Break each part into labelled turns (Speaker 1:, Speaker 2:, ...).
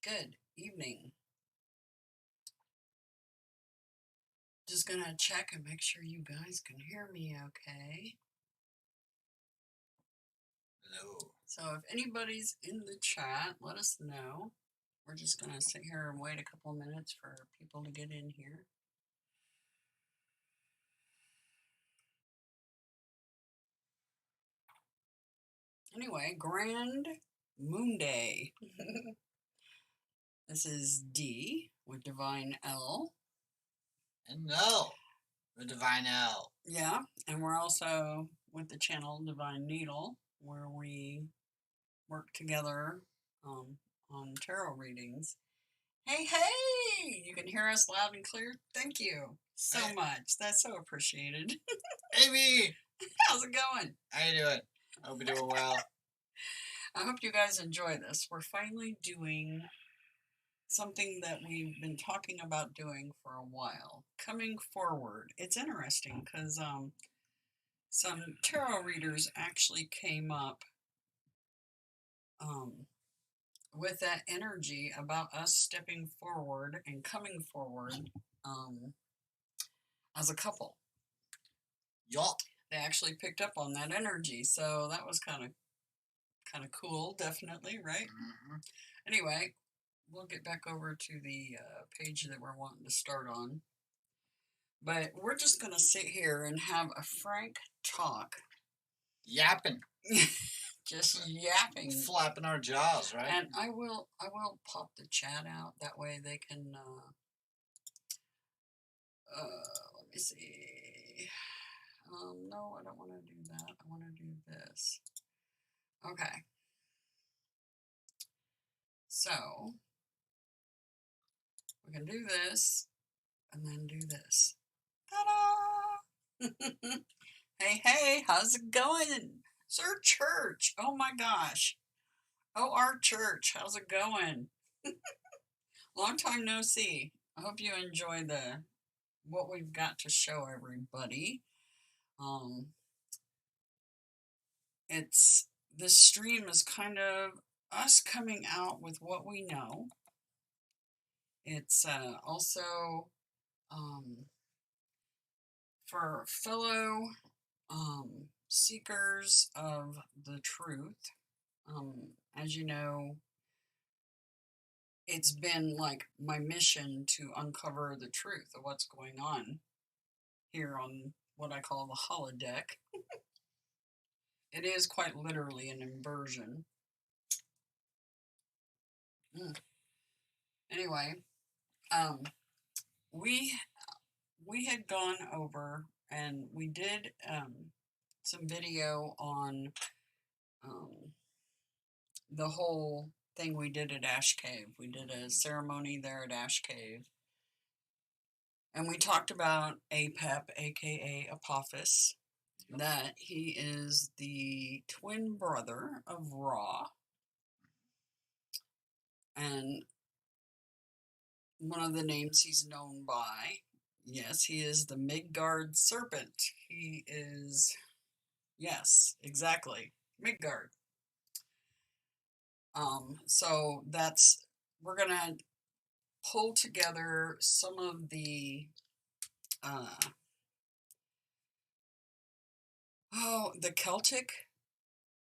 Speaker 1: Good evening. Just gonna check and make sure you guys can hear me okay.
Speaker 2: Hello.
Speaker 1: So if anybody's in the chat, let us know. We're just gonna sit here and wait a couple minutes for people to get in here. Anyway, Grand Moon Day. This is D with Divine L.
Speaker 2: And L with Divine L.
Speaker 1: Yeah, and we're also with the channel Divine Needle, where we work together on tarot readings. Hey, hey! You can hear us loud and clear? Thank you so much. That's so appreciated.
Speaker 2: Amy!
Speaker 1: How's it going?
Speaker 2: How you doing? I hope you're doing well.
Speaker 1: I hope you guys enjoy this. We're finally doing something that we've been talking about doing for a while. Coming forward. It's interesting because some tarot readers actually came up with that energy about us stepping forward and coming forward as a couple.
Speaker 2: Yup.
Speaker 1: They actually picked up on that energy, so that was kind of cool, definitely, right?
Speaker 2: Mm-hmm.
Speaker 1: Anyway, we'll get back over to the page that we're wanting to start on. But we're just going to sit here and have a frank talk.
Speaker 2: Yapping.
Speaker 1: Just yapping.
Speaker 2: Flapping our jaws, right?
Speaker 1: And I will pop the chat out. That way they can, let me see. No, I don't want to do that. I want to do this. Okay. So, we can do this, and then do this. Ta-da! Hey, hey, how's it going? Sir Church, oh my gosh. Oh, our church, how's it going? Long time no see. I hope you enjoy what we've got to show everybody. This stream is kind of us coming out with what we know. It's also for fellow seekers of the truth. As you know, it's been like my mission to uncover the truth of what's going on here on what I call the holodeck. It is quite literally an inversion. Anyway, we had gone over and we did some video on the whole thing we did at Ash Cave. We did a ceremony there at Ash Cave. And we talked about Apep, aka Apophis, that he is the twin brother of Ra. And one of the names he's known by, yes, he is the Midgard serpent. He is, yes, exactly, Midgard. So we're gonna pull together some of the the Celtic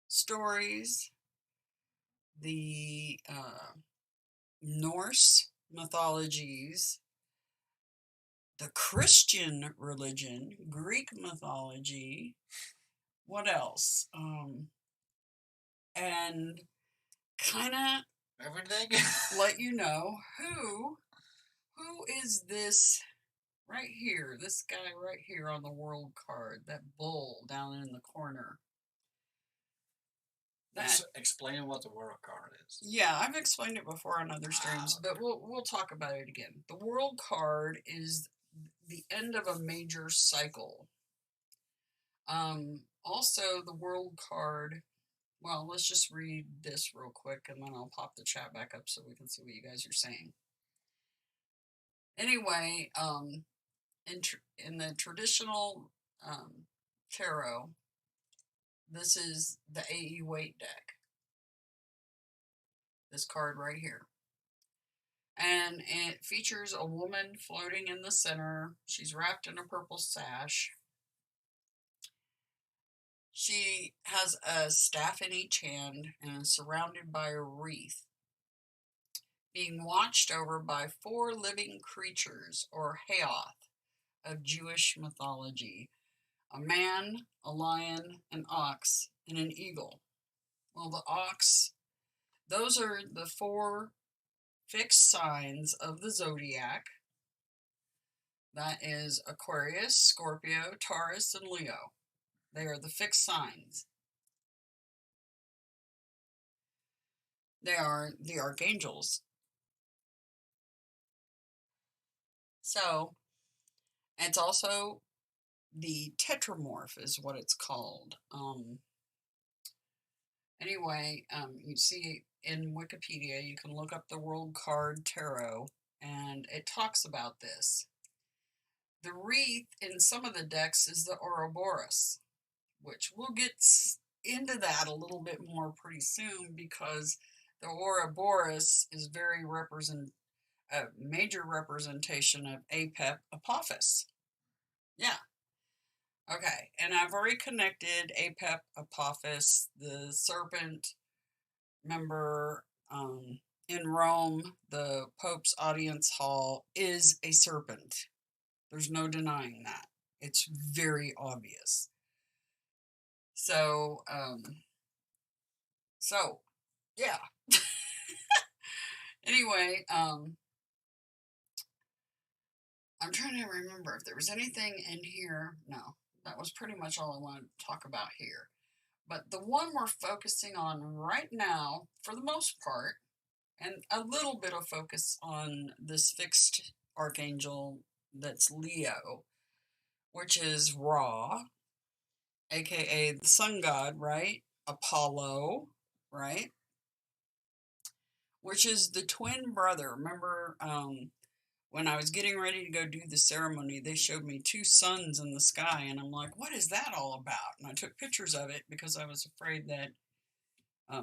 Speaker 1: stories, the Norse mythologies, the Christian religion, Greek mythology, what else? And kind of
Speaker 2: everything.
Speaker 1: Let you know who is this right here, this guy right here on the world card, that bull down in the corner.
Speaker 2: Explain what the world card is.
Speaker 1: Yeah, I've explained it before on other streams, but we'll talk about it again. The world card is the end of a major cycle. Also, the world card, well, let's just read this real quick and then I'll pop the chat back up so we can see what you guys are saying. Anyway, in the traditional tarot, this is the AE weight deck. This card right here. And it features a woman floating in the center. She's wrapped in a purple sash. She has a staff in each hand and is surrounded by a wreath, being watched over by 4 living creatures, or Haoth, of Jewish mythology: a man, a lion, an ox, and an eagle. Well, the ox, those are the 4 fixed signs of the zodiac. That is Aquarius, Scorpio, Taurus, and Leo. They are the fixed signs. They are the archangels. So, it's also the tetramorph is what it's called. Anyway, you see in Wikipedia, you can look up the World Card Tarot, and it talks about this. The wreath in some of the decks is the Ouroboros, which we'll get into that a little bit more pretty soon, because the Ouroboros is a major representation of Apep Apophis. Yeah. Okay, and I've already connected Apep Apophis, the serpent. Remember, in Rome, the Pope's audience hall is a serpent. There's no denying that. It's very obvious. So, yeah. Anyway, I'm trying to remember if there was anything in here. No, that was pretty much all I wanted to talk about here. But the one we're focusing on right now, for the most part, and a little bit of focus on this fixed archangel that's Leo, which is Ra, aka the sun god, right? Apollo, right? Which is the twin brother. Remember, when I was getting ready to go do the ceremony, they showed me 2 suns in the sky, and I'm like, what is that all about? And I took pictures of it because I was afraid that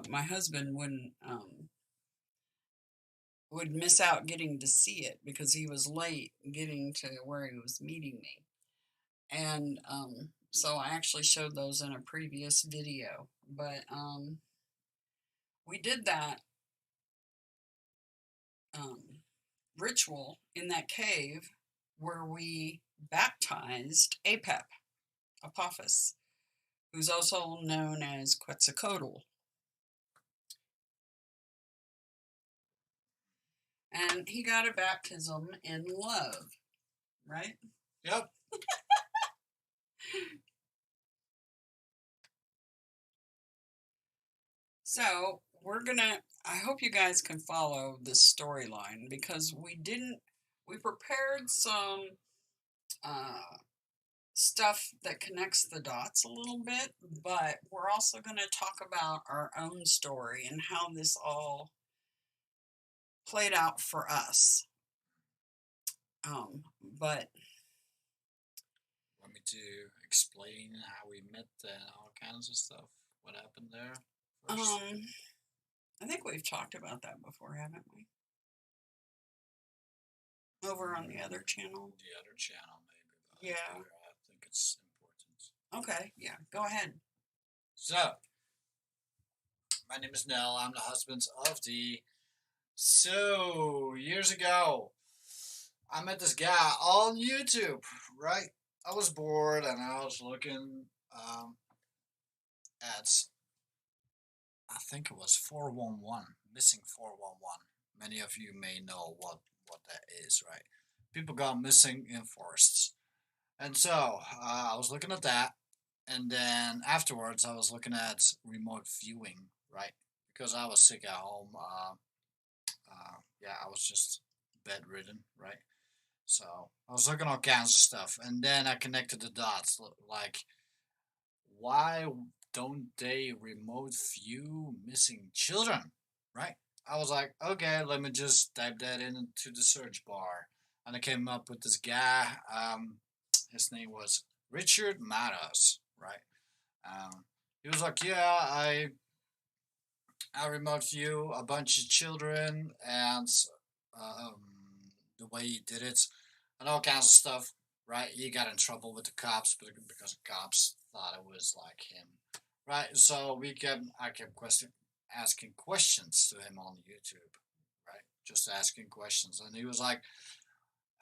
Speaker 1: my husband would miss out getting to see it because he was late getting to where he was meeting me. And so I actually showed those in a previous video. But we did that ritual in that cave where we baptized Apep, Apophis, who's also known as Quetzalcoatl. And he got a baptism in love, right?
Speaker 2: Yep.
Speaker 1: So I hope you guys can follow this storyline, because we prepared some stuff that connects the dots a little bit, but we're also going to talk about our own story and how this all played out for us. But
Speaker 2: Want me to explain how we met and all kinds of stuff? What happened there first?
Speaker 1: I think we've talked about that before, haven't we? Over on the other channel.
Speaker 2: The other channel, maybe. But
Speaker 1: Yeah.
Speaker 2: here, I think it's important.
Speaker 1: Okay, yeah, go ahead.
Speaker 2: So, my name is Nell. I'm the husband of the. So, years ago, I met this guy on YouTube, right? I was bored and I was looking at, I think it was 411, missing 411. Many of you may know what that is, right? People got missing in forests. And so, I was looking at that, and then afterwards I was looking at remote viewing, right? Because I was sick at home. Yeah, I was just bedridden, right? So I was looking at all kinds of stuff, and then I connected the dots. Like, why don't they remote view missing children, right? I was like, okay, let me just type that into the search bar, and I came up with this guy. His name was Richard Matos, right? He was like, yeah, I remote view a bunch of children, and the way he did it, and all kinds of stuff. Right, he got in trouble with the cops because the cops thought it was like him. Right, so I kept asking questions to him on YouTube. Right, just asking questions, and he was like,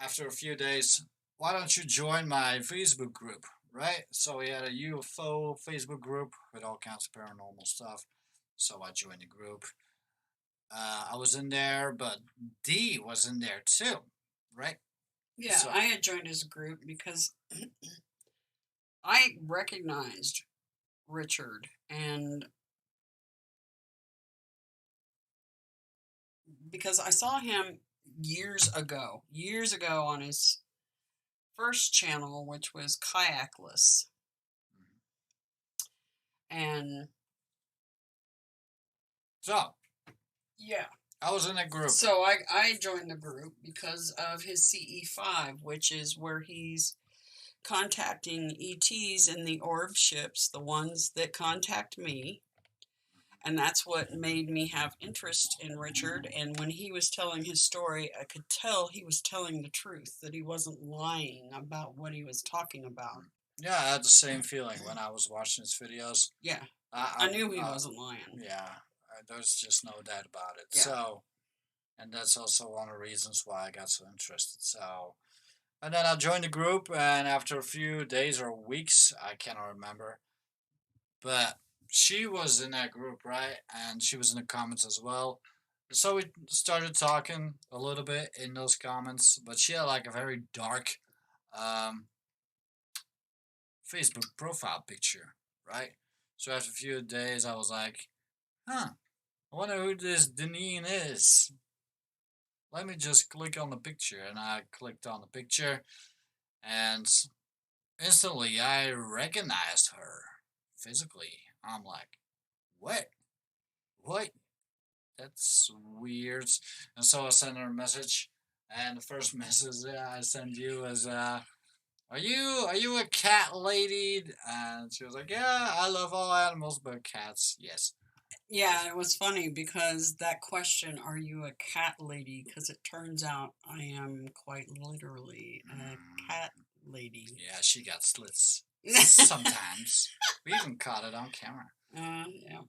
Speaker 2: after a few days, why don't you join my Facebook group? Right, so he had a UFO Facebook group with all kinds of paranormal stuff. So I joined the group. I was in there, but D was in there too, right?
Speaker 1: Yeah,
Speaker 2: So
Speaker 1: I had joined his group because I recognized Richard, and because I saw him years ago on his first channel, which was Kayakless, and
Speaker 2: so
Speaker 1: yeah.
Speaker 2: I was in a group.
Speaker 1: So I joined the group because of his CE5, which is where he's contacting ETs in the orb ships, the ones that contact me. And that's what made me have interest in Richard. And when he was telling his story, I could tell he was telling the truth, that he wasn't lying about what he was talking about.
Speaker 2: Yeah, I had the same feeling when I was watching his videos.
Speaker 1: Yeah, I knew he wasn't lying.
Speaker 2: Yeah, there's just no doubt about it.
Speaker 1: Yeah.
Speaker 2: So, and that's also one of the reasons why I got so interested. So, and then I joined the group, and after a few days or weeks, I cannot remember, but she was in that group, right? And she was in the comments as well. So we started talking a little bit in those comments, but she had like a very dark um, Facebook profile picture, right? So after a few days, I was like, huh, I wonder who this Deneen is. Let me just click on the picture. And I clicked on the picture, and instantly I recognized her physically. I'm like, what? What? That's weird. And so I sent her a message, and the first message I sent you was, are you a cat lady? And she was like, yeah, I love all animals but cats. Yes.
Speaker 1: Yeah, it was funny because that question, are you a cat lady? Because it turns out I am quite literally a cat lady.
Speaker 2: Yeah, she got slits sometimes. We even caught it on camera.
Speaker 1: Yeah.
Speaker 2: Yeah.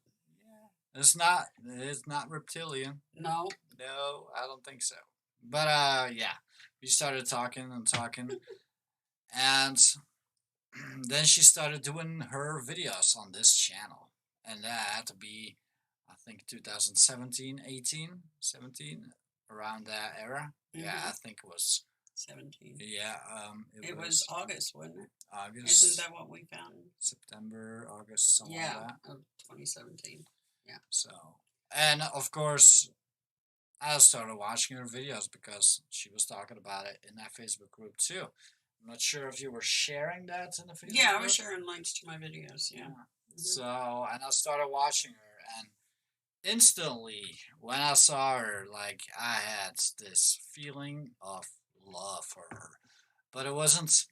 Speaker 2: It's not reptilian.
Speaker 1: No.
Speaker 2: No, I don't think so. But yeah, we started talking and talking, and then she started doing her videos on this channel, and that had to be, I think, 2017, 18, 17, around that era. Yeah, I think it was
Speaker 1: 17.
Speaker 2: Yeah,
Speaker 1: It was August, wasn't it?
Speaker 2: August.
Speaker 1: Isn't that what we found?
Speaker 2: September, August, something like that.
Speaker 1: Of 2017. Yeah.
Speaker 2: So, and of course, I started watching her videos because she was talking about it in that Facebook group too. I'm not sure if you were sharing that in the Facebook
Speaker 1: Yeah,
Speaker 2: group.
Speaker 1: I was sharing links to my videos. Yeah.
Speaker 2: So, and I started watching her, and instantly, when I saw her, like, I had this feeling of love for her. But it wasn't,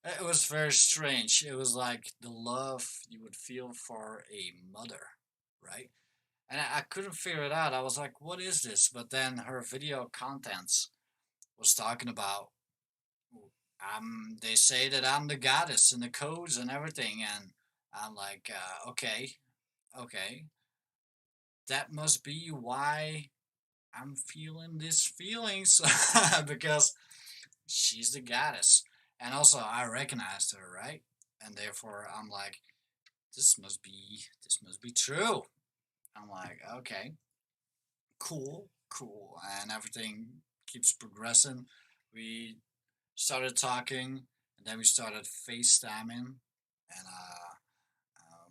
Speaker 2: it was very strange. It was like the love you would feel for a mother, right? And I couldn't figure it out. I was like, what is this? But then her video contents was talking about, they say that I'm the goddess and the codes and everything. And I'm like, okay. That must be why I'm feeling these feelings because she's the goddess. And also, I recognized her, right? And therefore, I'm like, this must be true. I'm like, okay, cool, and everything keeps progressing. We started talking, and then we started FaceTiming, and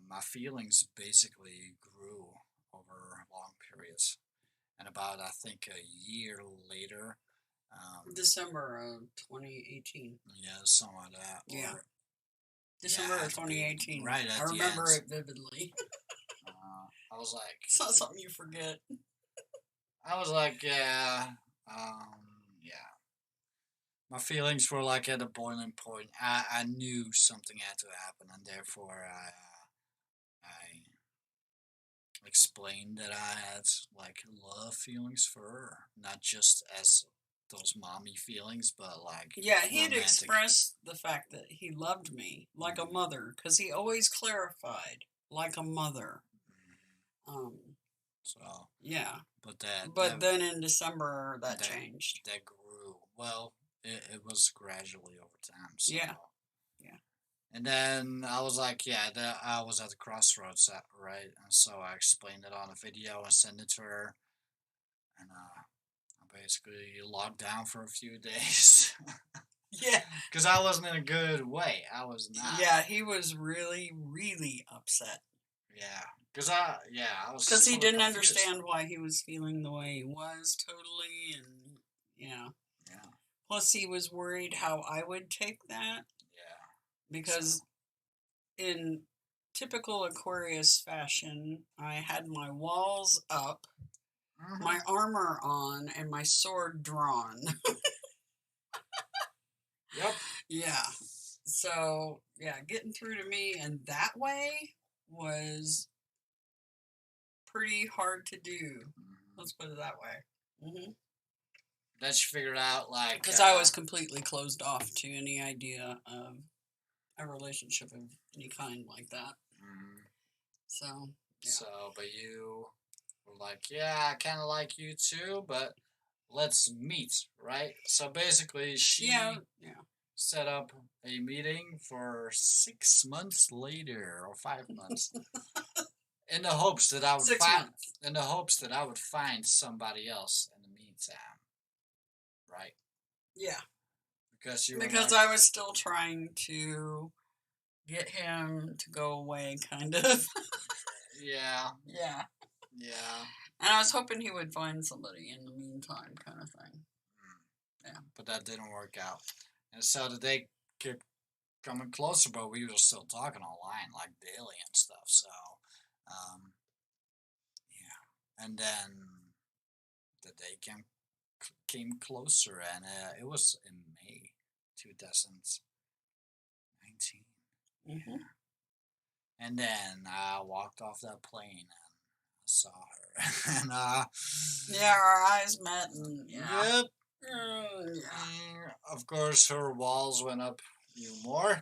Speaker 2: my feelings basically grew over long periods. And about, I think, a year later,
Speaker 1: December of 2018.
Speaker 2: yeah, something like that.
Speaker 1: Yeah.
Speaker 2: Or,
Speaker 1: December
Speaker 2: yeah,
Speaker 1: of 2018.
Speaker 2: right at
Speaker 1: I remember
Speaker 2: the
Speaker 1: it vividly.
Speaker 2: I was like,
Speaker 1: It's not something you forget.
Speaker 2: yeah, yeah. My feelings were like at a boiling point. I knew something had to happen, and therefore I explained that I had like love feelings for her, not just as those mommy feelings, but like
Speaker 1: Yeah, he had
Speaker 2: romantic.
Speaker 1: expressed the fact that he loved me like a
Speaker 2: Mhm.
Speaker 1: mother, because he always clarified, like a mother. Um,
Speaker 2: So,
Speaker 1: yeah.
Speaker 2: but
Speaker 1: But then in December, that
Speaker 2: that
Speaker 1: changed.
Speaker 2: that grew. Well, it was gradually over time. So.
Speaker 1: Yeah. Yeah.
Speaker 2: And then I was like, yeah, I was at the crossroads, right? And so I explained it on a video and sent it to her. And I basically locked down for a few days.
Speaker 1: Yeah.
Speaker 2: Because I wasn't in a good way. I was not.
Speaker 1: Yeah, he was really, really upset.
Speaker 2: Yeah. Because I was
Speaker 1: Because he
Speaker 2: sort of
Speaker 1: didn't
Speaker 2: confused.
Speaker 1: understand why he was feeling the way he was totally. And yeah.
Speaker 2: Yeah.
Speaker 1: Plus, he was worried how I would take that.
Speaker 2: Yeah.
Speaker 1: Because in typical Aquarius fashion, I had my walls up, my armor on, and my sword drawn.
Speaker 2: Yep.
Speaker 1: Yeah. So, yeah, getting through to me in that way was pretty hard to do. Let's put it that way.
Speaker 2: Then she figured out, like...
Speaker 1: Because I was completely closed off to any idea of a relationship of any kind like that. So, yeah.
Speaker 2: So, but you were like, yeah, I kind of like you too, but let's meet, right? So basically, she set up a meeting for 6 months later, or 5 months, in the hopes that I would find somebody else in the meantime, right?
Speaker 1: Yeah.
Speaker 2: Because
Speaker 1: I was still trying to get him to go away, kind of.
Speaker 2: Yeah.
Speaker 1: Yeah.
Speaker 2: Yeah.
Speaker 1: And I was hoping he would find somebody in the meantime, kind of thing. Yeah.
Speaker 2: But that didn't work out. And so the day kept coming closer, but we were still talking online, like daily and stuff. So, yeah. And then the day came closer, and it was in May 2019. Yeah. And then I walked off that plane and I saw her. And
Speaker 1: yeah, our eyes met, and
Speaker 2: yep.
Speaker 1: Yeah.
Speaker 2: Of course, her walls went up even more.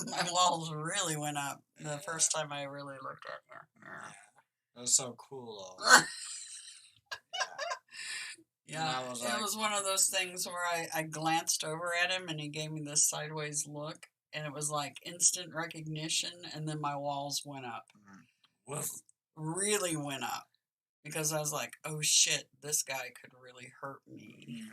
Speaker 1: My walls really went up the first time I really looked at her.
Speaker 2: Yeah. That was so cool, though.
Speaker 1: Yeah, it was one of those things where I glanced over at him and he gave me this sideways look, and it was like instant recognition, and then my walls went up.
Speaker 2: Woof.
Speaker 1: Really went up. Because I was like, oh shit, this guy could really hurt me.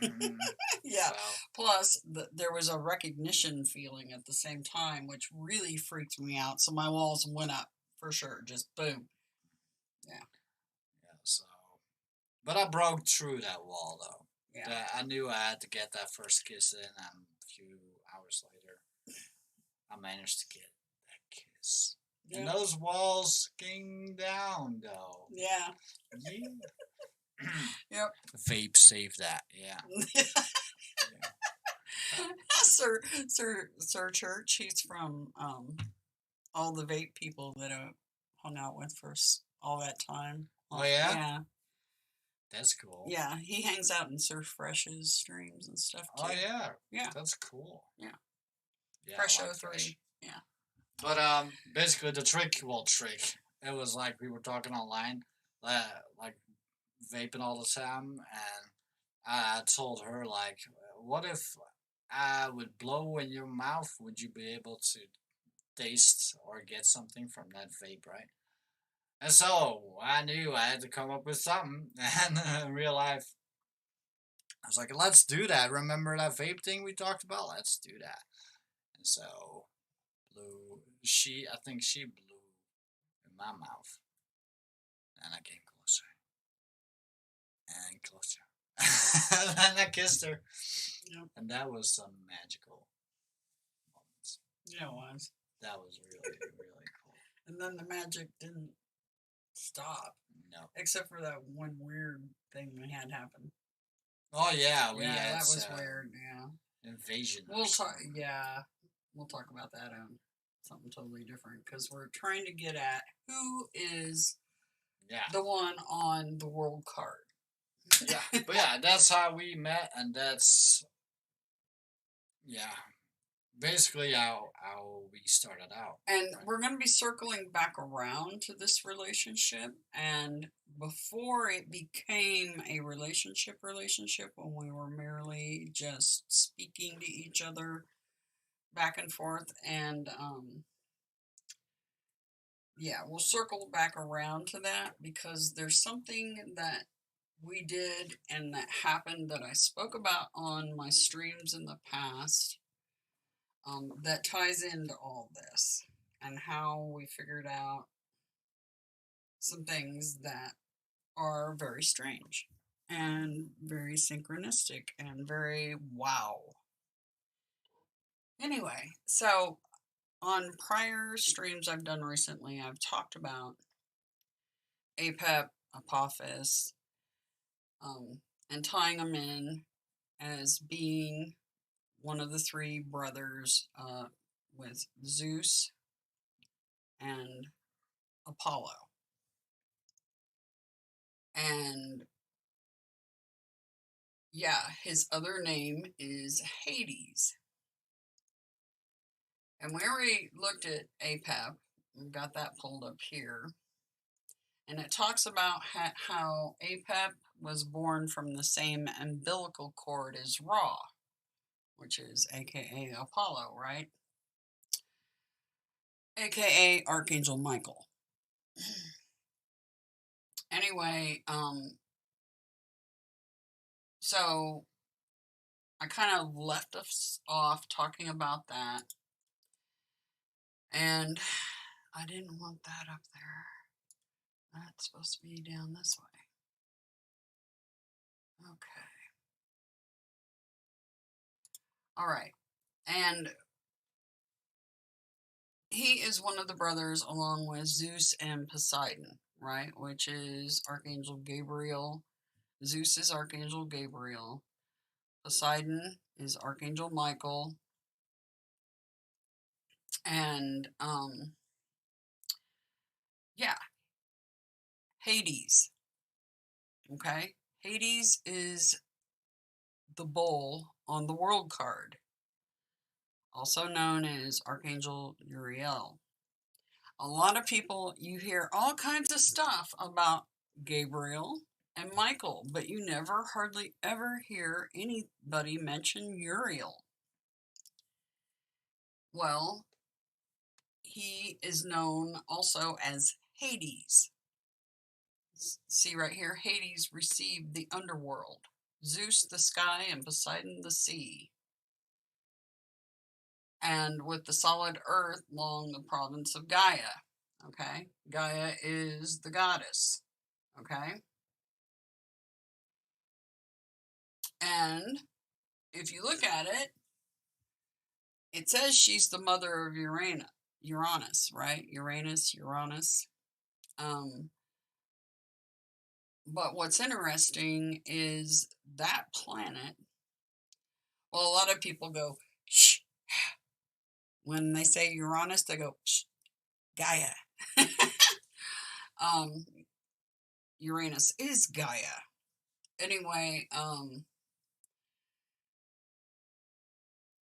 Speaker 1: Yeah. Wow. Plus, there was a recognition feeling at the same time, which really freaked me out. So my walls went up for sure. Just boom. Yeah.
Speaker 2: Yeah, so. But I broke through that wall, though.
Speaker 1: Yeah.
Speaker 2: I knew I had to get that first kiss in, and a few hours later, I managed to get that kiss. Yeah. And those walls came down, though.
Speaker 1: Yeah.
Speaker 2: Yeah.
Speaker 1: Yep.
Speaker 2: Vape saved that, yeah.
Speaker 1: Sir Church, he's from all the vape people that I hung out with for all that time.
Speaker 2: Oh, yeah?
Speaker 1: Yeah.
Speaker 2: That's cool.
Speaker 1: Yeah, he hangs out in Surf Fresh's streams and stuff, too.
Speaker 2: Oh, yeah.
Speaker 1: Yeah.
Speaker 2: That's cool.
Speaker 1: Yeah.
Speaker 2: Fresh
Speaker 1: like 03. Fresh. Yeah.
Speaker 2: But basically the trick, it was like we were talking online, like vaping all the time, and I told her, like, what if I would blow in your mouth? Would you be able to taste or get something from that vape, right? And so I knew I had to come up with something, and in real life, I was like, let's do that. Remember that vape thing we talked about? Let's do that. And so I think she blew in my mouth, and I came closer and closer. And I kissed her. Yep. And that was some magical moments.
Speaker 1: Yeah, it was.
Speaker 2: That was really, really cool.
Speaker 1: And then the magic didn't stop.
Speaker 2: No.
Speaker 1: Except for that one weird thing we had happen.
Speaker 2: Oh, yeah.
Speaker 1: That was weird, yeah.
Speaker 2: Invasion.
Speaker 1: We'll talk about that something totally different because we're trying to get at who is
Speaker 2: Yeah.
Speaker 1: the one on the world card.
Speaker 2: Yeah. But yeah, that's how we met, and that's, yeah, basically how we started out.
Speaker 1: And
Speaker 2: Right?
Speaker 1: we're going to be circling back around to this relationship. And before it became a relationship, when we were merely just speaking to each other back and forth. And yeah, we'll circle back around to that because there's something that we did and that happened that I spoke about on my streams in the past that ties into all this and how we figured out some things that are very strange and very synchronistic and very wow. Anyway, so on prior streams I've done recently, I've talked about Apep, Apophis, and tying them in as being one of the three brothers with Zeus and Apollo. And yeah, his other name is Hades. And we already looked at Apep. We've got that pulled up here. And it talks about how Apep was born from the same umbilical cord as Ra, which is aka Apollo, right? Aka Archangel Michael. Anyway, so I kind of left us off talking about that. And I didn't want that up there. That's supposed to be down this way. Okay. All right. And he is one of the brothers along with Zeus and Poseidon, right? Which is Archangel Gabriel. Zeus is Archangel Gabriel. Poseidon is Archangel Michael. And, yeah, Hades. Okay? Hades is the bull on the world card, also known as Archangel Uriel. A lot of people, you hear all kinds of stuff about Gabriel and Michael, but you never hardly ever hear anybody mention Uriel. Well, he is known also as Hades. See right here, Hades received the underworld, Zeus the sky, and Poseidon the sea. And with the solid earth along the province of Gaia. Okay, Gaia is the goddess. Okay, and if you look at it, it says she's the mother of Uranus, right? Uranus. But what's interesting is that planet. Well, a lot of people go, shh. When they say Uranus, they go, shh, Gaia. Uranus is Gaia. Anyway,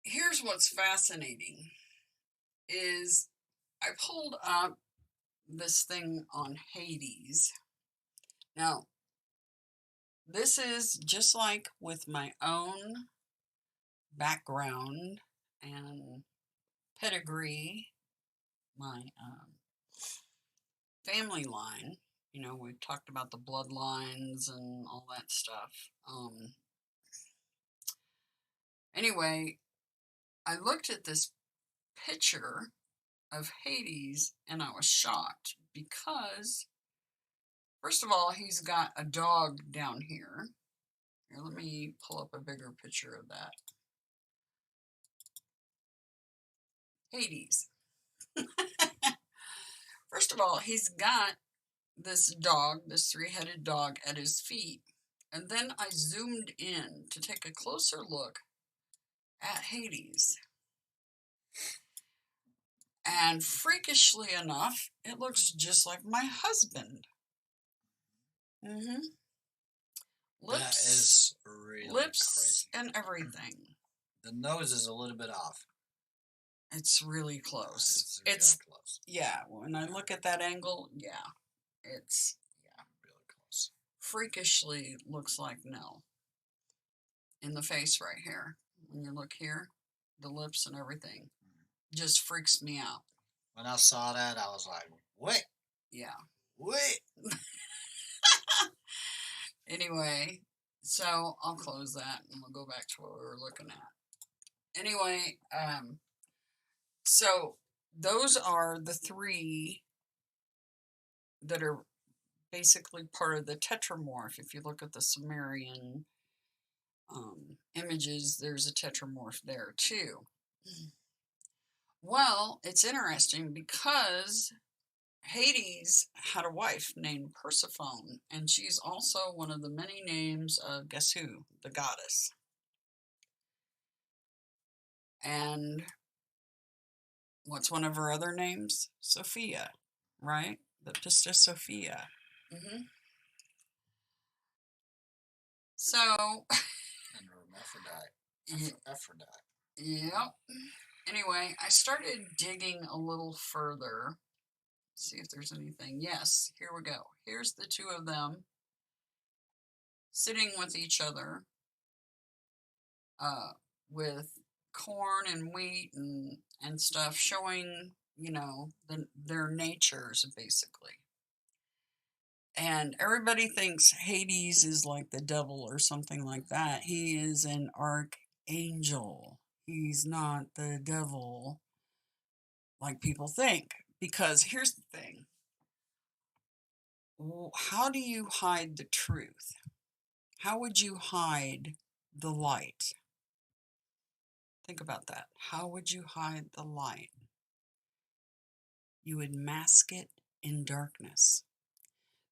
Speaker 1: here's what's fascinating is I pulled up this thing on Hades. Now, this is just like with my own background and pedigree, my family line. You know, we've talked about the bloodlines and all that stuff. Anyway, I looked at this picture of Hades and I was shocked because, first of all, he's got a dog down here. Here, let me pull up a bigger picture of that. Hades. First of all, he's got this dog, this three-headed dog at his feet. And then I zoomed in to take a closer look at Hades. And freakishly enough, it looks just like my husband. Mm-hmm.
Speaker 2: That
Speaker 1: Lips,
Speaker 2: is really
Speaker 1: lips,
Speaker 2: crazy.
Speaker 1: and everything.
Speaker 2: The nose is a little bit off.
Speaker 1: It's really close.
Speaker 2: It's really close.
Speaker 1: Yeah. When I look at that angle, yeah, it's
Speaker 2: Really close.
Speaker 1: freakishly looks like Nell in the face right here. When you look here, the lips and everything just freaks me out.
Speaker 2: When I saw that, I was like, "What?
Speaker 1: Yeah.
Speaker 2: What?"
Speaker 1: Anyway, so I'll close that and we'll go back to what we were looking at. Anyway, so those are the three that are basically part of the tetramorph. If you look at the Sumerian images, there's a tetramorph there too. Well, it's interesting because Hades had a wife named Persephone, and she's also one of the many names of, guess who? The goddess. And what's one of her other names? Sophia, right? The Pistis Sophia. Mm-hmm. So.
Speaker 2: And hermaphrodite. Aphrodite.
Speaker 1: Yep. Anyway, I started digging a little further. See if there's anything. Yes, here we go. Here's the two of them sitting with each other with corn and wheat and stuff showing, their natures basically. And everybody thinks Hades is like the devil or something like that. He is an archangel. He's not the devil like people think. Because here's the thing. How do you hide the truth? How would you hide the light? Think about that. How would you hide the light? You would mask it in darkness.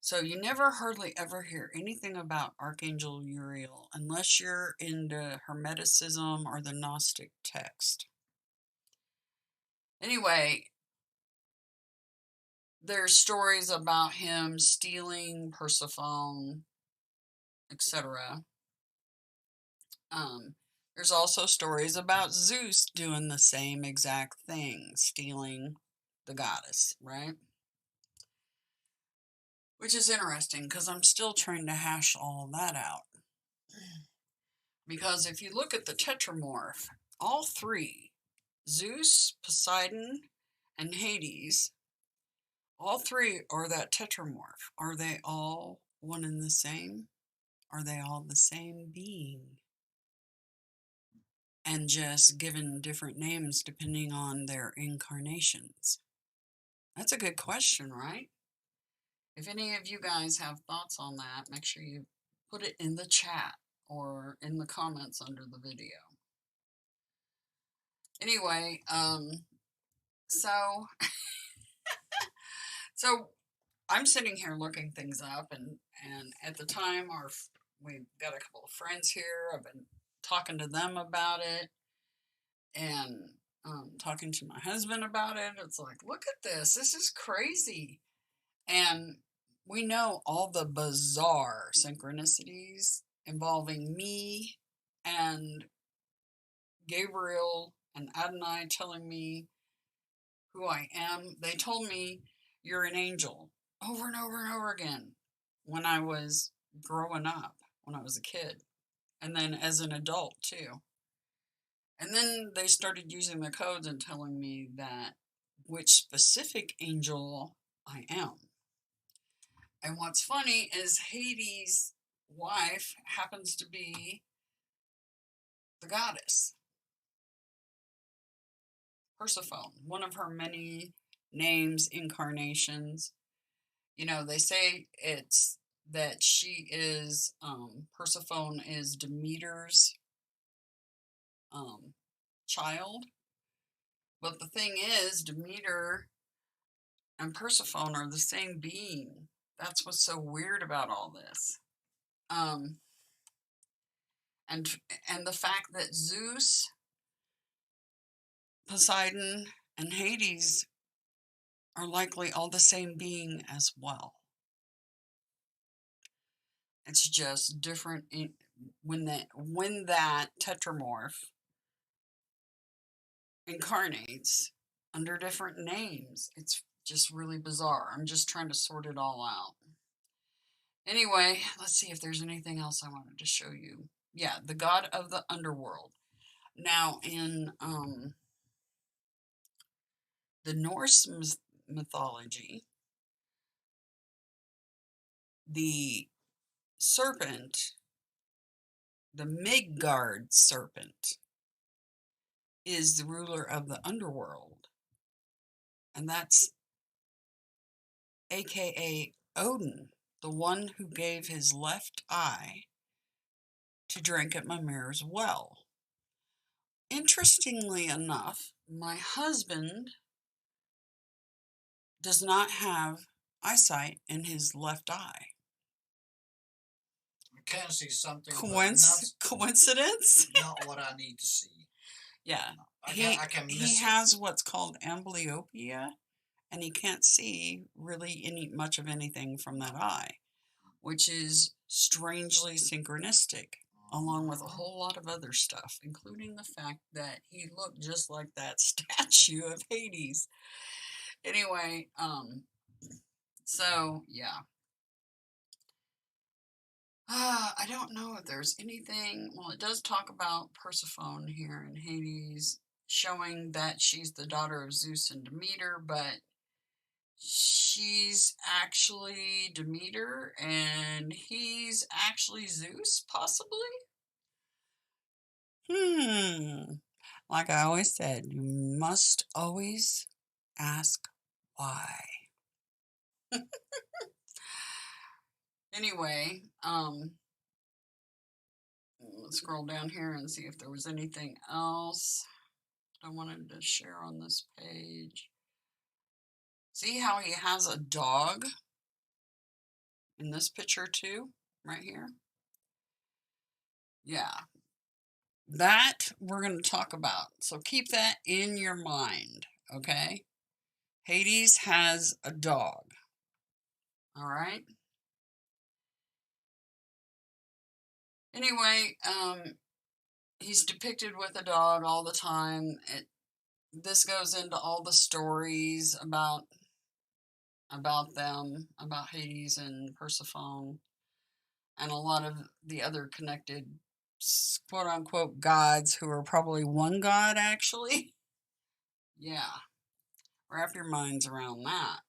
Speaker 1: So you never hardly ever hear anything about Archangel Uriel unless you're into Hermeticism or the Gnostic text. Anyway, there's stories about him stealing Persephone, etc. There's also stories about Zeus doing the same exact thing, stealing the goddess, right? Which is interesting because I'm still trying to hash all that out. Because if you look at the tetramorph, all three, Zeus, Poseidon, and Hades, all three are that tetramorph. Are they all one and the same? Are they all the same being? And just given different names depending on their incarnations? That's a good question, right? If any of you guys have thoughts on that, make sure you put it in the chat or in the comments under the video. Anyway, so I'm sitting here looking things up, and at the time we've got a couple of friends here. I've been talking to them about it, and talking to my husband about it. It's like, look at this. This is crazy. And we know all the bizarre synchronicities involving me and Gabriel and Adonai telling me who I am. They told me, you're an angel, over and over and over again when I was growing up, when I was a kid, and then as an adult too. And then they started using the codes and telling me that which specific angel I am. And what's funny is Hades' wife happens to be the goddess Persephone, one of her many names, incarnations. They say it's that she is, Persephone is Demeter's child. But the thing is, Demeter and Persephone are the same being. That's what's so weird about all this. And the fact that Zeus, Poseidon, and Hades are likely all the same being as well. It's just different when that tetramorph incarnates under different names. It's just really bizarre. I'm just trying to sort it all out. Anyway, let's see if there's anything else I wanted to show you. Yeah, the god of the underworld. Now, in the Norse mythology, the serpent, the Midgard serpent, is the ruler of the underworld. And that's aka Odin, the one who gave his left eye to drink at Mimir's well. Interestingly enough, my husband does not have eyesight in his left eye.
Speaker 2: I can see something,
Speaker 1: Coincidence?
Speaker 2: Not what I need to see.
Speaker 1: Yeah.
Speaker 2: No, I can miss
Speaker 1: he has what's called amblyopia, and he can't see really much of anything from that eye, which is strangely synchronistic, along with a whole lot of other stuff, including the fact that he looked just like that statue of Hades. Anyway, so yeah. I don't know if there's anything. Well, it does talk about Persephone here in Hades, showing that she's the daughter of Zeus and Demeter, but she's actually Demeter and he's actually Zeus, possibly? Like I always said, you must always ask why. Anyway, let's scroll down here and see if there was anything else I wanted to share on this page. See how he has a dog in this picture too, right here? Yeah, that we're going to talk about. So keep that in your mind, okay? Hades has a dog. All right? Anyway, he's depicted with a dog all the time. This goes into all the stories about them, about Hades and Persephone, and a lot of the other connected quote unquote gods who are probably one god actually. Yeah. Wrap your minds around that.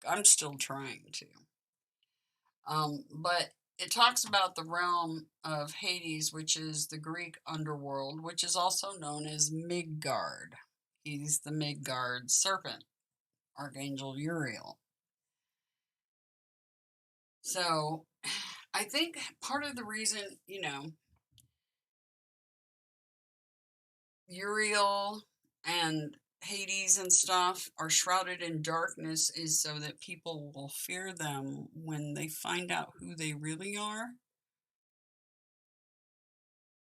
Speaker 1: I'm still trying to. But it talks about the realm of Hades, which is the Greek underworld, which is also known as Midgard. He's the Midgard serpent, Archangel Uriel. So I think part of the reason, Uriel and Hades and stuff are shrouded in darkness is so that people will fear them when they find out who they really are.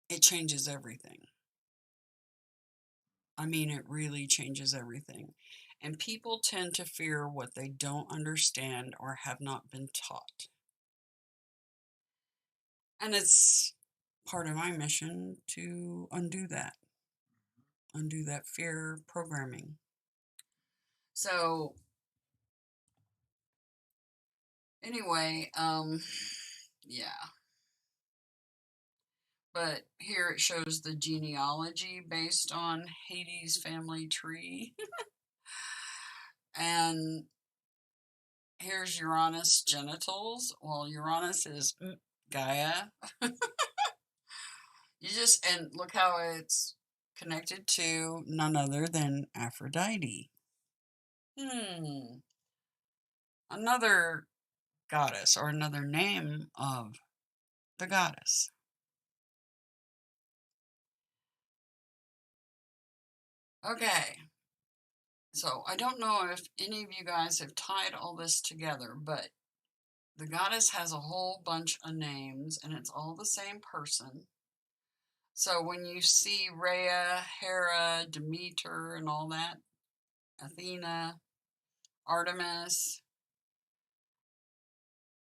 Speaker 1: It changes everything. I mean, it really changes everything. And people tend to fear what they don't understand or have not been taught. And it's part of my mission to undo that fear programming. So anyway, yeah. But here it shows the genealogy based on Hades' family tree. And here's Uranus' genitals. Well, Uranus is Gaia. And look how it's connected to none other than Aphrodite. Another goddess, or another name of the goddess. Okay. So I don't know if any of you guys have tied all this together, but the goddess has a whole bunch of names and it's all the same person. So when you see Rhea, Hera, Demeter, and all that, Athena, Artemis,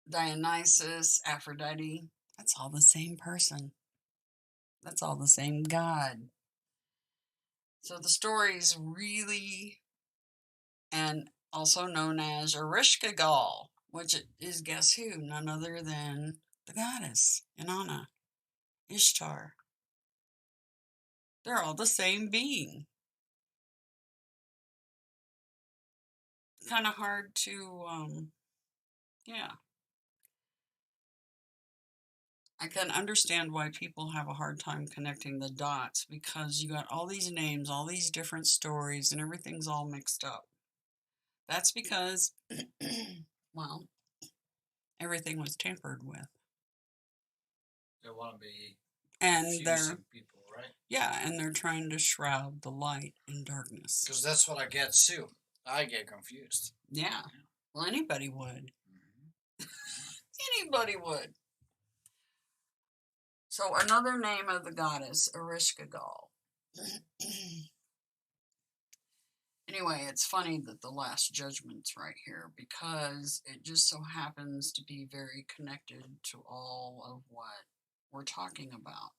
Speaker 1: Dionysus, Aphrodite, that's all the same person. That's all the same god. So the stories really, and also known as Ereshkigal, which is guess who? None other than the goddess Inanna, Ishtar. They're all the same being. Kind of hard to, yeah. I can understand why people have a hard time connecting the dots because you got all these names, all these different stories, and everything's all mixed up. That's because, well, everything was tampered with.
Speaker 2: They want to be
Speaker 1: And they're,
Speaker 2: confusing people, right?
Speaker 1: yeah, and they're trying to shroud the light in darkness.
Speaker 2: Because that's what I get too. I get confused.
Speaker 1: Yeah. Well, anybody would.
Speaker 2: Mm-hmm.
Speaker 1: Anybody would. So another name of the goddess, Ereshkigal. Anyway, it's funny that the Last Judgment's right here because it just so happens to be very connected to all of what we're talking about.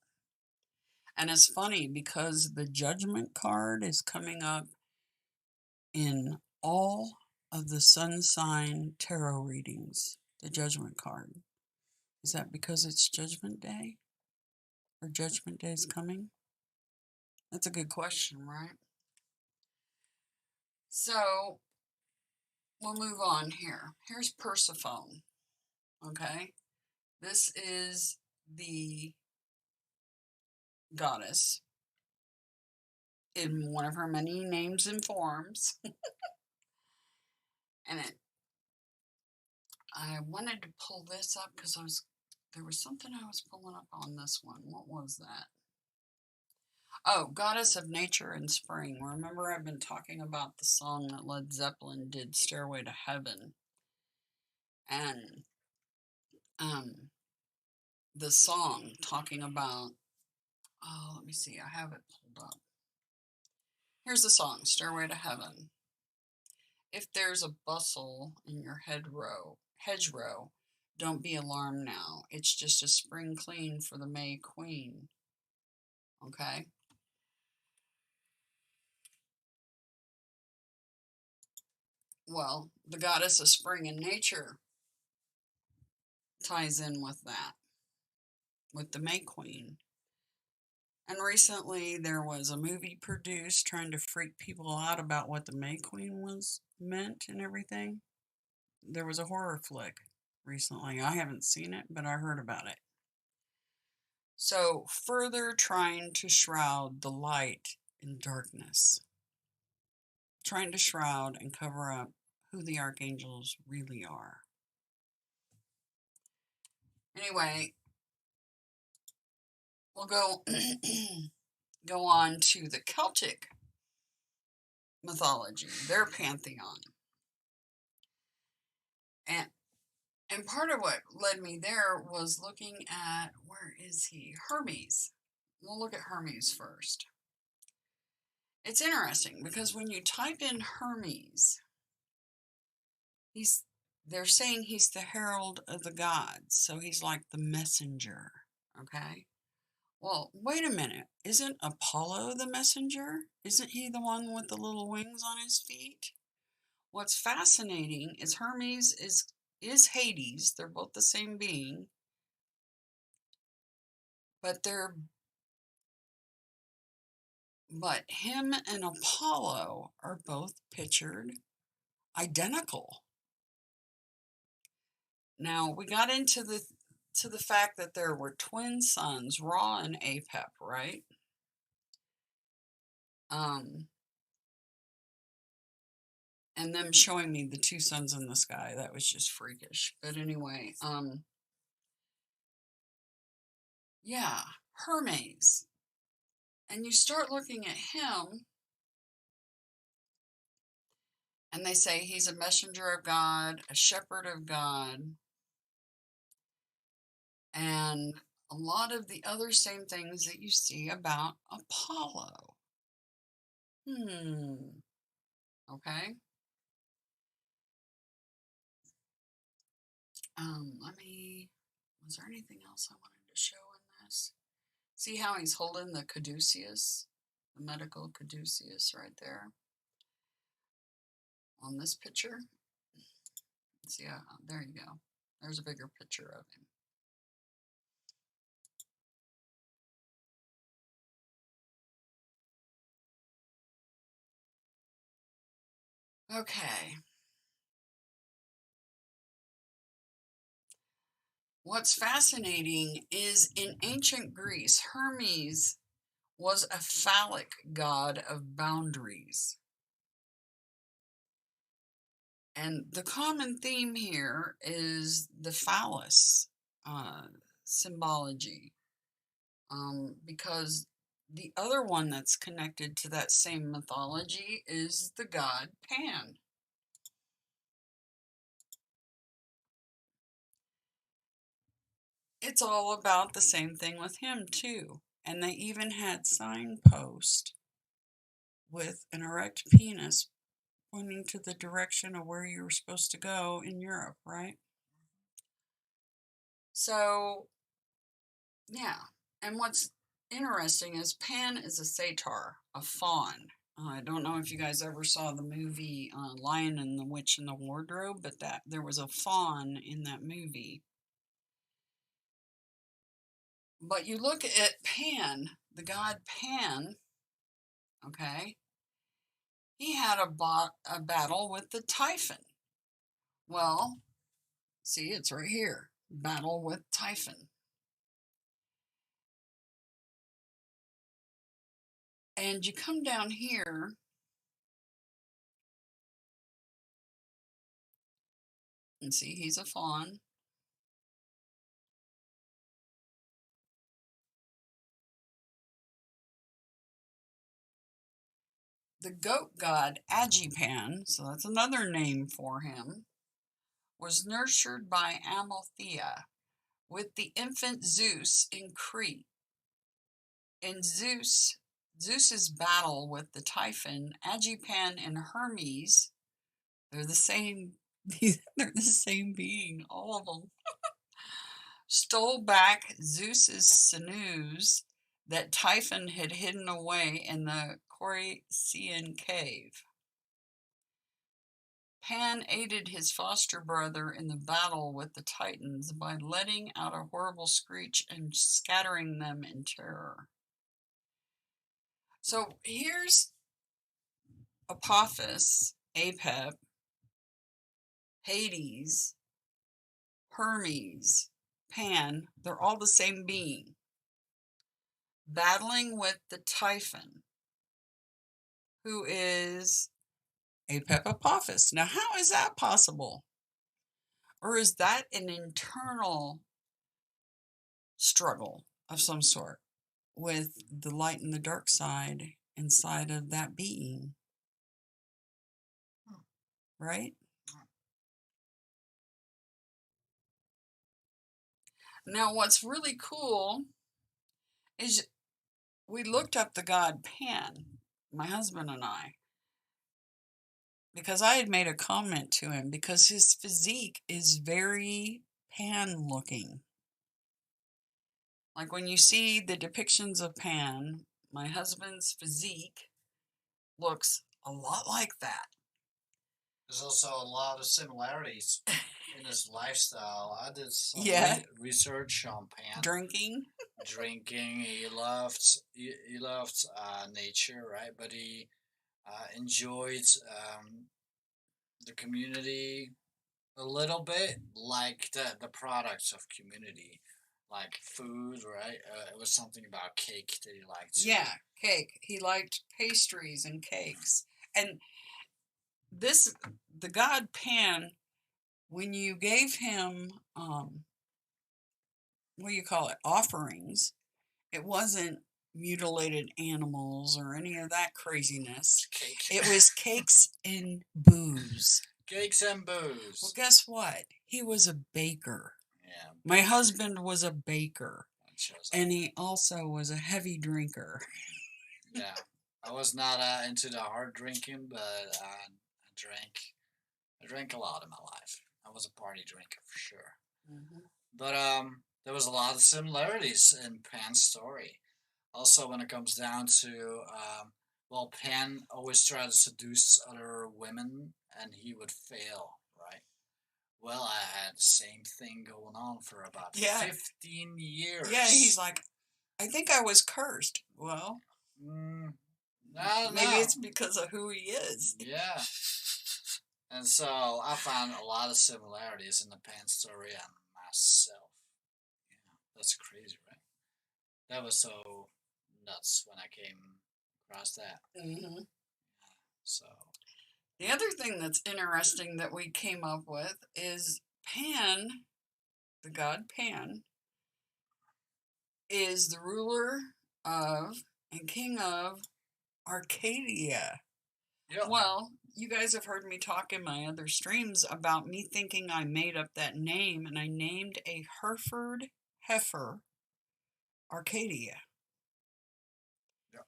Speaker 1: And it's funny because the Judgment card is coming up in all of the sun sign tarot readings. The Judgment card. Is that because it's Judgment Day? Or Judgment Day is coming? That's a good question, right? So, we'll move on here. Here's Persephone. Okay? This is the goddess in one of her many names and forms. And I wanted to pull this up because there was something I was pulling up on this one. What was that? Oh, goddess of nature and spring. Remember, I've been talking about the song that Led Zeppelin did, Stairway to Heaven. And the song talking about, oh, let me see, I have it pulled up. Here's the song, Stairway to Heaven. If there's a bustle in your hedgerow, don't be alarmed now. It's just a spring clean for the May Queen. Okay? Well, the goddess of spring and nature ties in with that, with the May Queen. And recently there was a movie produced trying to freak people out about what the May Queen was meant and everything. There was a horror flick recently. I haven't seen it, but I heard about it. So, further trying to shroud the light in darkness, trying to shroud and cover up who the archangels really are. Anyway, we'll go go on to the Celtic mythology, their pantheon. And part of what led me there was looking at, where is he? Hermes. We'll look at Hermes first. It's interesting because when you type in Hermes, they're saying he's the herald of the gods, so he's like the messenger, okay? Well, wait a minute. Isn't Apollo the messenger? Isn't he the one with the little wings on his feet? What's fascinating is Hermes is Hades. They're both the same being, but him and Apollo are both pictured identical. Now, we got into the fact that there were twin suns, Ra and Apep, right? And them showing me the two suns in the sky, that was just freakish. But anyway, yeah, Hermes. And you start looking at him, and they say he's a messenger of God, a shepherd of God, and a lot of the other same things that you see about Apollo. Okay. Was there anything else I wanted to show in this? See how he's holding the caduceus, the medical caduceus right there on this picture? See, there you go. There's a bigger picture of him. Okay. What's fascinating is in ancient Greece, Hermes was a phallic god of boundaries. And the common theme here is the phallus symbology, because the other one that's connected to that same mythology is the god Pan. It's all about the same thing with him, too. And they even had signposts with an erect penis pointing to the direction of where you were supposed to go in Europe, right? So, yeah. And what's interesting is Pan is a satyr, a faun. I don't know if you guys ever saw the movie Lion and the Witch and the Wardrobe, but that there was a faun in that movie. But you look at Pan, the god Pan, okay, he had a battle with the Typhon. Well, see, it's right here, battle with Typhon. And you come down here, and see, he's a faun. The goat god Agipan, so that's another name for him, was nurtured by Amalthea with the infant Zeus in Crete. In Zeus's battle with the Typhon, Agipan and Hermes, they're the same. They're the same being, all of them. Stole back Zeus's sinews that Typhon had hidden away in the Corycian cave. Pan aided his foster brother in the battle with the Titans by letting out a horrible screech and scattering them in terror. So here's Apophis, Apep, Hades, Hermes, Pan. They're all the same being, battling with the Typhon, who is Apep Apophis. Now, how is that possible? Or is that an internal struggle of some sort with the light and the dark side inside of that being? Right? Now, what's really cool is we looked up the god Pan, my husband and I, because I had made a comment to him because his physique is very Pan looking. Like when you see the depictions of Pan, my husband's physique looks a lot like that.
Speaker 2: There's also a lot of similarities in his lifestyle. I did some research on Pan.
Speaker 1: Drinking.
Speaker 2: He loved nature, right? But he enjoyed the community a little bit, like the products of community, like food, right? It was something about cake that he liked.
Speaker 1: Yeah, cake. He liked pastries and cakes. And the god Pan, when you gave him, what do you call it, offerings, it wasn't mutilated animals or any of that craziness. It was cakes and booze.
Speaker 2: Cakes and booze.
Speaker 1: Well, guess what? He was a baker.
Speaker 2: Yeah.
Speaker 1: My husband was a baker.
Speaker 2: it shows up.
Speaker 1: And he also was a heavy drinker.
Speaker 2: Yeah, I was not into the hard drinking, but I drank. I drank a lot in my life. I was a party drinker for sure.
Speaker 1: Mm-hmm.
Speaker 2: But there was a lot of similarities in Pan's story. Also, when it comes down to, well, Pan always tried to seduce other women, and he would fail, right? Well, I had the same thing going on for about 15 years.
Speaker 1: Yeah, he's like, I think I was cursed. Well, maybe it's because of who he is.
Speaker 2: Yeah. And so I found a lot of similarities in the Pan story and myself. Yeah, that's crazy, right? That was so nuts when I came across that.
Speaker 1: Mm-hmm.
Speaker 2: So
Speaker 1: the other thing that's interesting that we came up with is Pan, the god Pan, is the ruler of and king of Arcadia.
Speaker 2: yeah.
Speaker 1: Well, you guys have heard me talk in my other streams about me thinking I made up that name, and I named a Hereford heifer Arcadia.
Speaker 2: Yeah.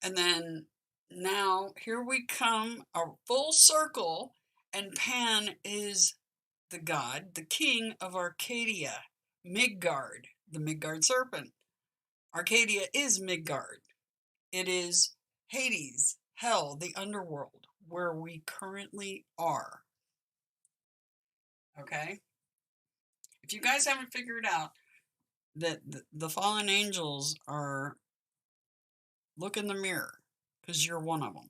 Speaker 1: And then now here we come a full circle, and Pan is the god, the king of Arcadia, Midgard, the Midgard serpent. Arcadia is Midgard. It is Hades, hell, the underworld, where we currently are. Okay? If you guys haven't figured out that the fallen angels are, look in the mirror, because you're one of them.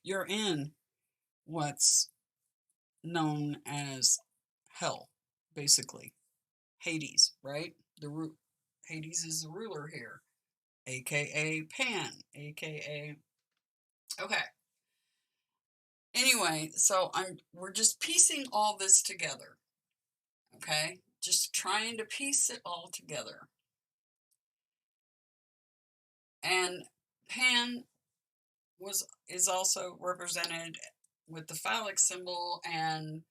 Speaker 1: You're in what's known as hell, basically. Hades, right? Hades is the ruler here, aka Pan, aka. Okay. Anyway, so we're just piecing all this together. Okay? Just trying to piece it all together. And Pan is also represented with the phallic symbol, and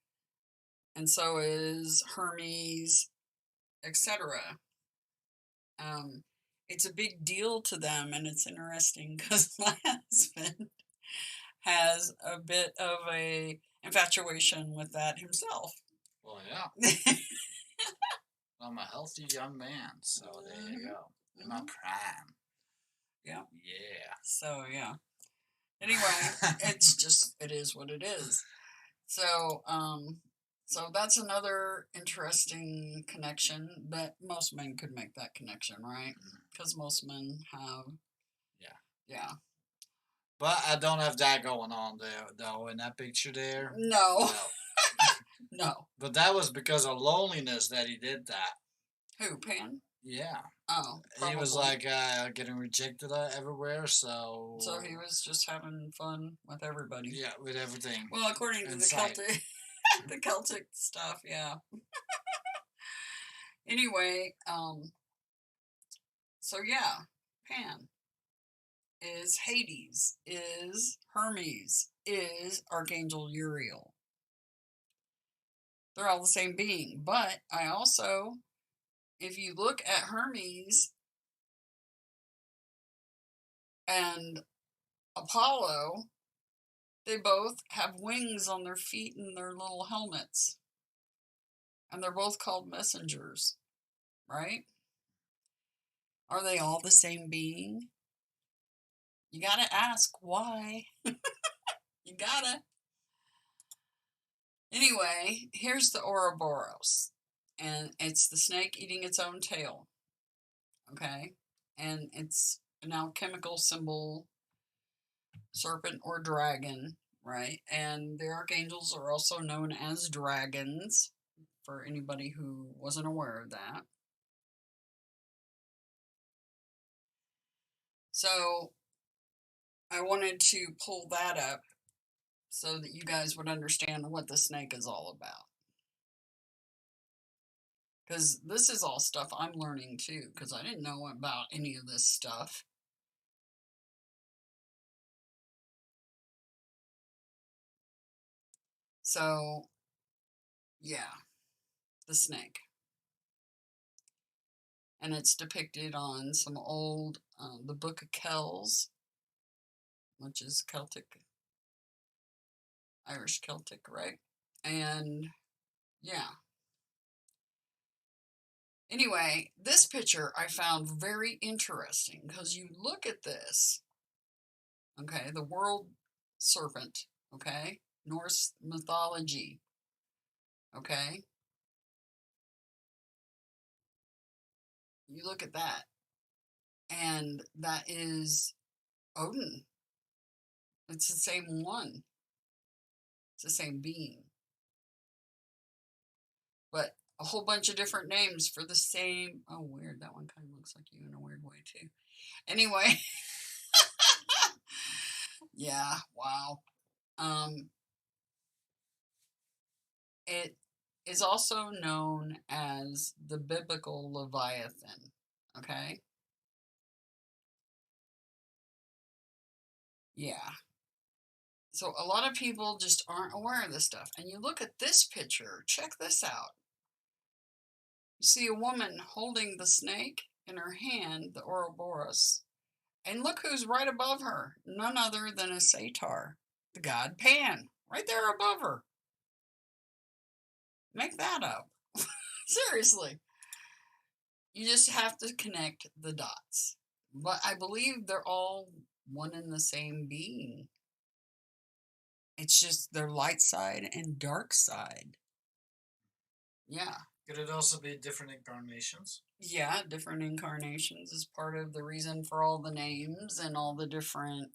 Speaker 1: so is Hermes, etc. It's a big deal to them, and it's interesting because my husband has a bit of a infatuation with that himself.
Speaker 2: Well, yeah. I'm a healthy young man, so there you go. In my prime.
Speaker 1: Yeah.
Speaker 2: Yeah.
Speaker 1: So, yeah. Anyway, it is what it is. So, so that's another interesting connection that most men could make that connection, right? Because most men have.
Speaker 2: Yeah.
Speaker 1: Yeah.
Speaker 2: But I don't have that going on there, though, in that picture there.
Speaker 1: No. No.
Speaker 2: But that was because of loneliness that he did that.
Speaker 1: Who, Pan?
Speaker 2: Yeah.
Speaker 1: Oh, probably.
Speaker 2: He was like getting rejected everywhere, so.
Speaker 1: So he was just having fun with everybody.
Speaker 2: Yeah, with everything.
Speaker 1: Well, according to the Celtic stuff, yeah. Anyway, so yeah, Pan is Hades, is Hermes, is Archangel Uriel. They're all the same being, but I also, if you look at Hermes and Apollo, they both have wings on their feet and their little helmets. And they're both called messengers, right? Are they all the same being? You gotta ask why. You gotta. Anyway, here's the Ouroboros. And it's the snake eating its own tail. Okay? And it's an alchemical symbol, serpent or dragon, right? And the archangels are also known as dragons, for anybody who wasn't aware of that. So I wanted to pull that up so that you guys would understand what the snake is all about. Because this is all stuff I'm learning too, because I didn't know about any of this stuff. So, yeah, the snake. and it's depicted on some old, the Book of Kells, which is Celtic, Irish Celtic, right? And yeah. Anyway, this picture I found very interesting because you look at this, okay, the world serpent, okay, Norse mythology, okay, you look at that, and that is Odin. It's the same one, it's the same being, but a whole bunch of different names for the same. Oh, weird. That one kind of looks like you in a weird way, too. Anyway, yeah, wow. It is also known as the biblical Leviathan, okay? Yeah. So a lot of people just aren't aware of this stuff. And you look at this picture, check this out. You see a woman holding the snake in her hand, the Ouroboros. And look who's right above her. None other than a satyr, the god Pan, right there above her. Make that up. Seriously. You just have to connect the dots. But I believe they're all one and the same being. It's just their light side and dark side. Yeah.
Speaker 2: Could it also be different incarnations?
Speaker 1: Yeah, different incarnations is part of the reason for all the names and all the different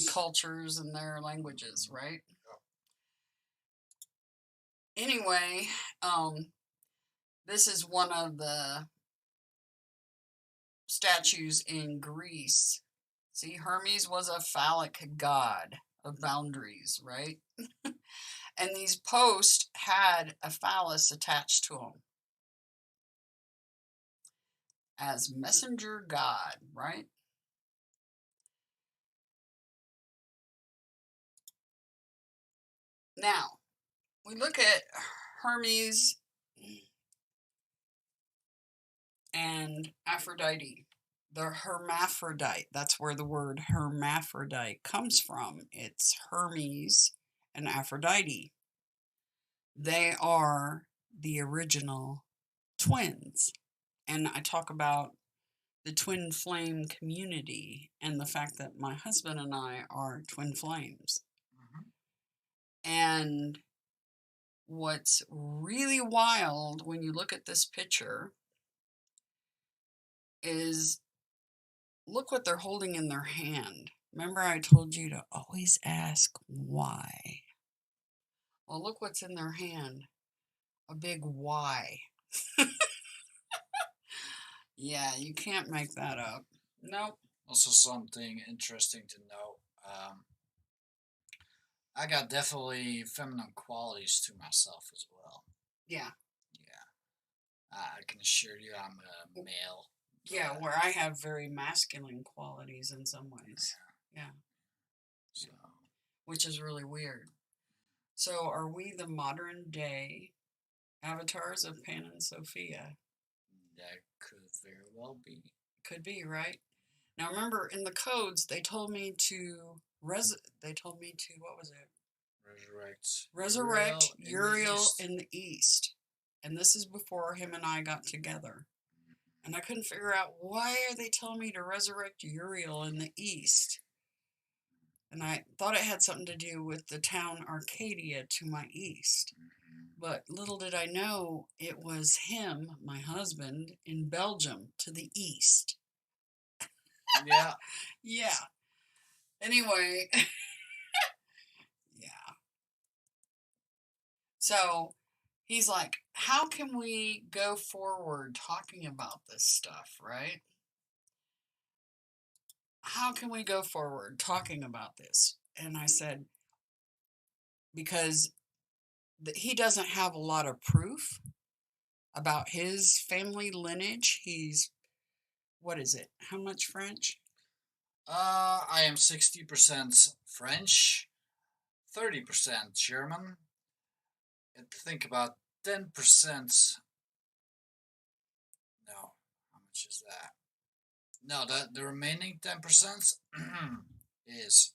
Speaker 1: cultures and their languages, right? Yeah. Anyway, this is one of the statues in Greece. See, Hermes was a phallic god of boundaries, right? And these posts had a phallus attached to them as messenger god, right? Now, we look at Hermes and Aphrodite, the hermaphrodite. That's where the word hermaphrodite comes from. It's Hermes and Aphrodite. They are the original twins. And I talk about the twin flame community and the fact that my husband and I are twin flames. And what's really wild when you look at this picture is look what they're holding in their hand. Remember I told you to always ask why. Well, look what's in their hand. A big Y. Yeah, you can't make that up. Nope.
Speaker 2: Also, something interesting to know. I got definitely feminine qualities to myself as well.
Speaker 1: Yeah.
Speaker 2: Yeah. I can assure you I'm a male.
Speaker 1: Yeah, where I have very masculine qualities in some ways. Yeah.
Speaker 2: So,
Speaker 1: which is really weird. So are we the modern day avatars of Pan and Sophia?
Speaker 2: that could very well be.
Speaker 1: Could be, right? Now remember, in the codes, they told me to what was it? Resurrect Uriel in the East. And this is before him and I got together. And I couldn't figure out, why are they telling me to resurrect Uriel in the East? And I thought it had something to do with the town Arcadia to my east. But little did I know it was him, my husband, in Belgium to the east.
Speaker 2: Yeah.
Speaker 1: Yeah. Anyway. Yeah. So he's like, how can we go forward talking about this stuff, right? How can we go forward talking about this? And I said, because he doesn't have a lot of proof about his family lineage. He's, what is it? How much French?
Speaker 2: I am 60% French, 30% German, and think about 10%. No, which is that. No, the remaining 10% is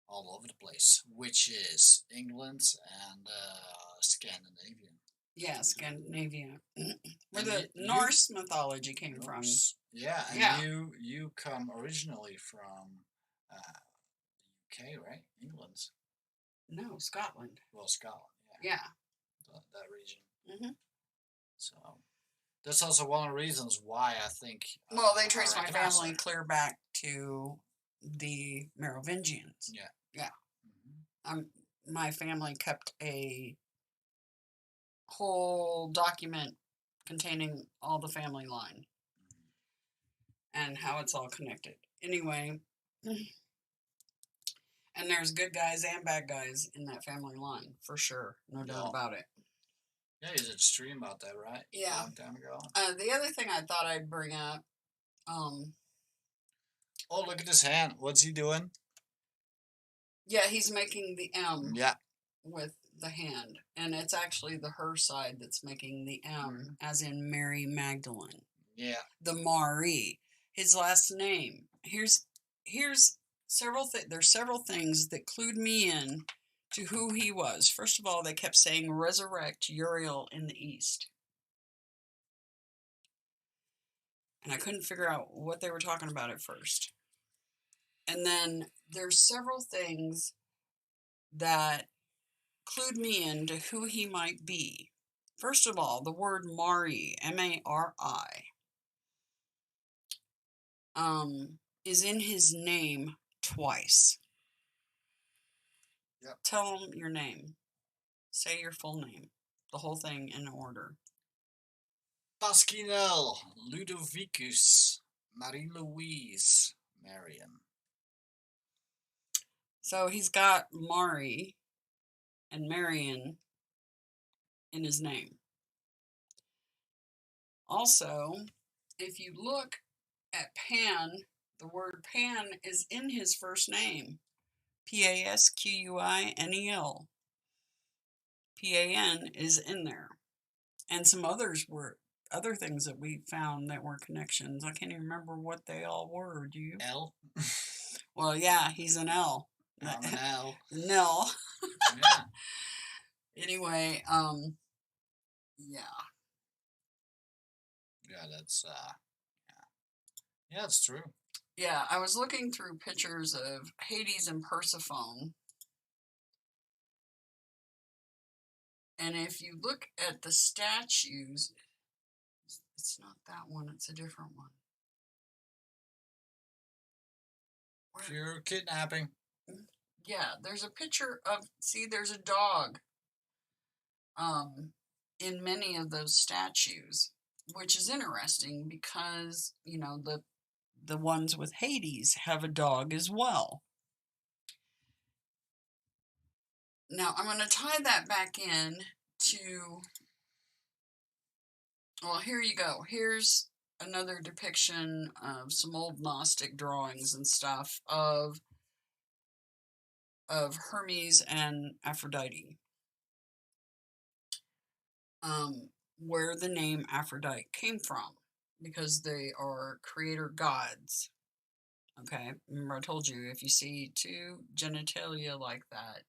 Speaker 2: all over the place, which is England and Scandinavia.
Speaker 1: Yeah, Scandinavia, where
Speaker 2: And
Speaker 1: the Norse mythology came from.
Speaker 2: Yeah, and
Speaker 1: Yeah.
Speaker 2: you come originally from the UK, right? England.
Speaker 1: No, Scotland.
Speaker 2: Well, Scotland.
Speaker 1: Yeah.
Speaker 2: That region.
Speaker 1: Mm-hmm.
Speaker 2: So that's also one of the reasons why I think.
Speaker 1: Well, they trace
Speaker 2: I
Speaker 1: my
Speaker 2: recognize
Speaker 1: family
Speaker 2: her.
Speaker 1: clear back to the Merovingians.
Speaker 2: Yeah.
Speaker 1: Yeah.
Speaker 2: Mm-hmm.
Speaker 1: My family kept a whole document containing all the family line and how it's all connected. Anyway, and there's good guys and bad guys in that family line, for sure. No doubt about it.
Speaker 2: Yeah, you did a stream about that, right?
Speaker 1: Yeah.
Speaker 2: A long time ago.
Speaker 1: The other thing I thought I'd bring up,
Speaker 2: oh, look at his hand. What's he doing?
Speaker 1: Yeah, he's making the M.
Speaker 2: Yeah.
Speaker 1: With the hand, and it's actually the her side that's making the M, as in Mary Magdalene.
Speaker 2: Yeah.
Speaker 1: The Mari. His last name. Here's several there's several things that clued me in to who he was. First of all, they kept saying resurrect Uriel in the east. And I couldn't figure out what they were talking about at first. And then there's several things that clued me into who he might be. First of all, the word Mari, M-A-R-I, is in his name twice.
Speaker 2: Yep.
Speaker 1: Tell him your name. Say your full name. The whole thing in order.
Speaker 2: Pasquinel, Ludovicus, Marie-Louise, Marion.
Speaker 1: So he's got Mari and Marion in his name. Also, if you look at Pan, the word Pan is in his first name. Pasquinel. Pan is in there. And some other things that we found that were connections. I can't even remember what they all were. Do you?
Speaker 2: L.
Speaker 1: Well, yeah, he's an L.
Speaker 2: I'm an L.
Speaker 1: Nil.
Speaker 2: Yeah.
Speaker 1: Anyway, yeah.
Speaker 2: Yeah, that's yeah, it's true.
Speaker 1: Yeah, I was looking through pictures of Hades and Persephone. And if you look at the statues, it's not that one, it's a different one.
Speaker 2: Pure kidnapping.
Speaker 1: Yeah, there's a picture of, see, there's a dog in many of those statues, which is interesting because, you know, the ones with Hades have a dog as well. Now, I'm going to tie that back in to, well, here you go. Here's another depiction of some old Gnostic drawings and stuff of Hermes and Aphrodite, where the name Aphrodite came from, because they are creator gods. Okay, remember I told you, if you see two genitalia like that,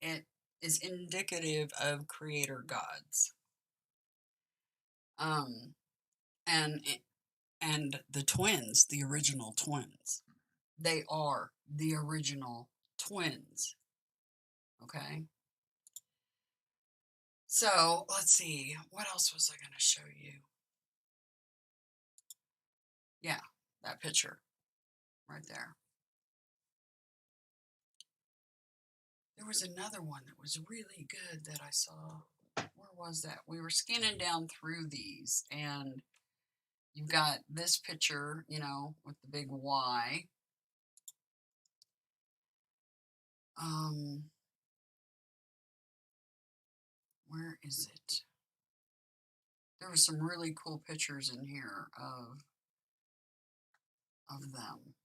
Speaker 1: it is indicative of creator gods. And the twins, the original twins, they are the original twins. Okay. So let's see, what else was I going to show you? Yeah, that picture right there. There was another one that was really good that I saw. Where was that? We were scanning down through these, and you've got this picture, you know, with the big Y. Where is it? There were some really cool pictures in here of them.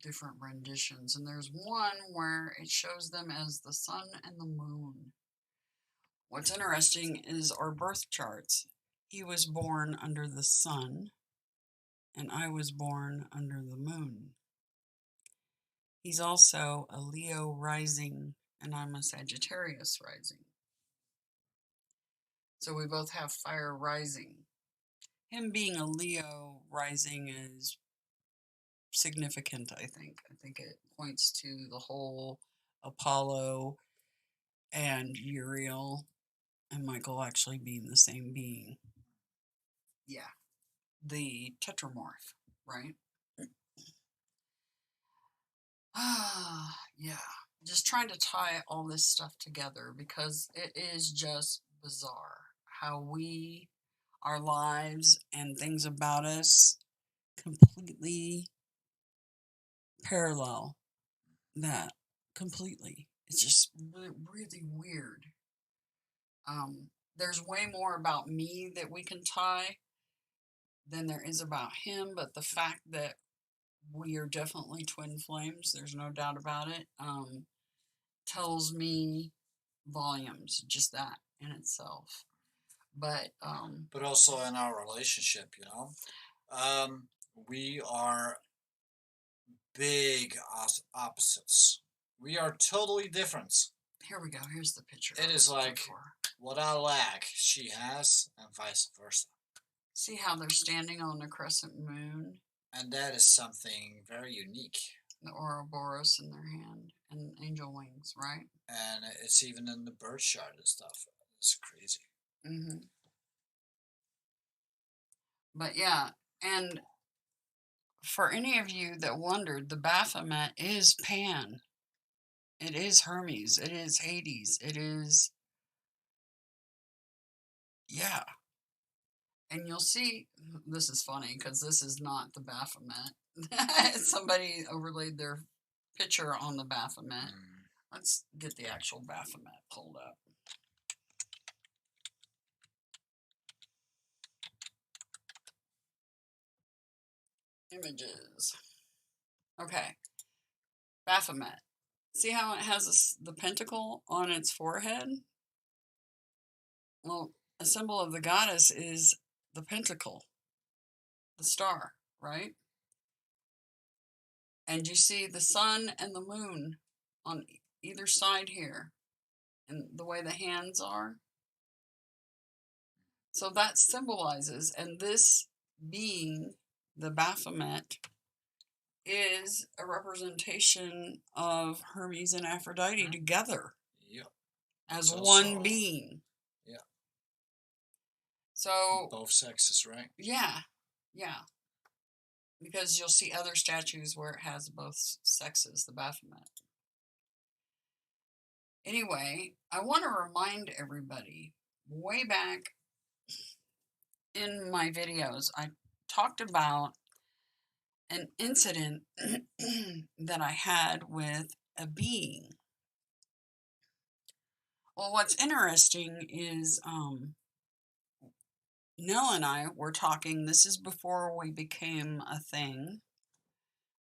Speaker 1: Different renditions. And there's one where it shows them as the sun and the moon. What's interesting is our birth charts. he was born under the sun, and I was born under the moon. He's also a Leo rising, and I'm a Sagittarius rising. So we both have fire rising. Him being a Leo rising is significant, I think. I think it points to the whole Apollo and Uriel and Michael actually being the same being. Yeah. The tetramorph, right? Yeah. Just trying to tie all this stuff together because it is just bizarre how our lives and things about us completely parallel that completely. It's just really weird. There's way more about me that we can tie than there is about him, but the fact that we are definitely twin flames, there's no doubt about it, tells me volumes, just that in itself. But
Speaker 2: also in our relationship, we are big opposites. We are totally different.
Speaker 1: Here we go. Here's the picture.
Speaker 2: It is like what I lack, she has, and vice versa.
Speaker 1: See how they're standing on the crescent moon?
Speaker 2: And that is something very unique.
Speaker 1: The Ouroboros in their hand and angel wings, right?
Speaker 2: And it's even in the birth chart and stuff. It's crazy.
Speaker 1: Mm-hmm. But yeah, and for any of you that wondered, the Baphomet is Pan. It is Hermes. It is Hades. It is... Yeah. And you'll see, this is funny because this is not the Baphomet. Somebody overlaid their picture on the Baphomet. Let's get the actual Baphomet pulled up. Images. Okay. Baphomet. See how it has the pentacle on its forehead? Well, a symbol of the goddess is the pentacle, the star, right? And you see the sun and the moon on either side here, and the way the hands are. So that symbolizes, and this being, the Baphomet, is a representation of Hermes and Aphrodite together.
Speaker 2: Yep.
Speaker 1: As one being.
Speaker 2: Yeah.
Speaker 1: So
Speaker 2: both sexes, right?
Speaker 1: Yeah. Yeah. Because you'll see other statues where it has both sexes, the Baphomet. Anyway, I want to remind everybody, way back in my videos, I talked about an incident that I had with a being. Well, what's interesting is Nell and I were talking. This is before we became a thing.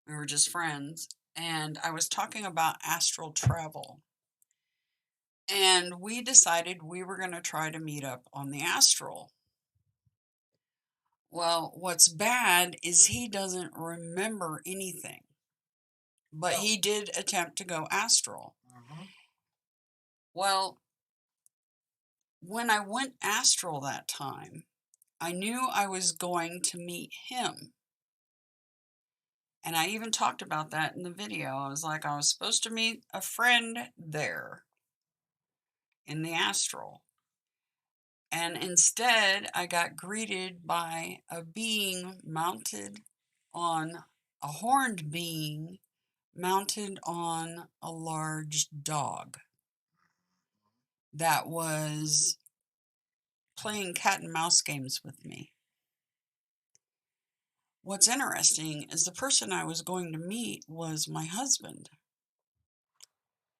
Speaker 1: We were just friends. And I was talking about astral travel. And we decided we were going to try to meet up on the astral. Well, what's bad is he doesn't remember anything. But he did attempt to go astral. Well, when I went astral that time, I knew I was going to meet him. And I even talked about that in the video. I was like, I was supposed to meet a friend there in the astral. And instead, I got greeted by a being mounted on a horned being mounted on a large dog that was playing cat and mouse games with me. What's interesting is the person I was going to meet was my husband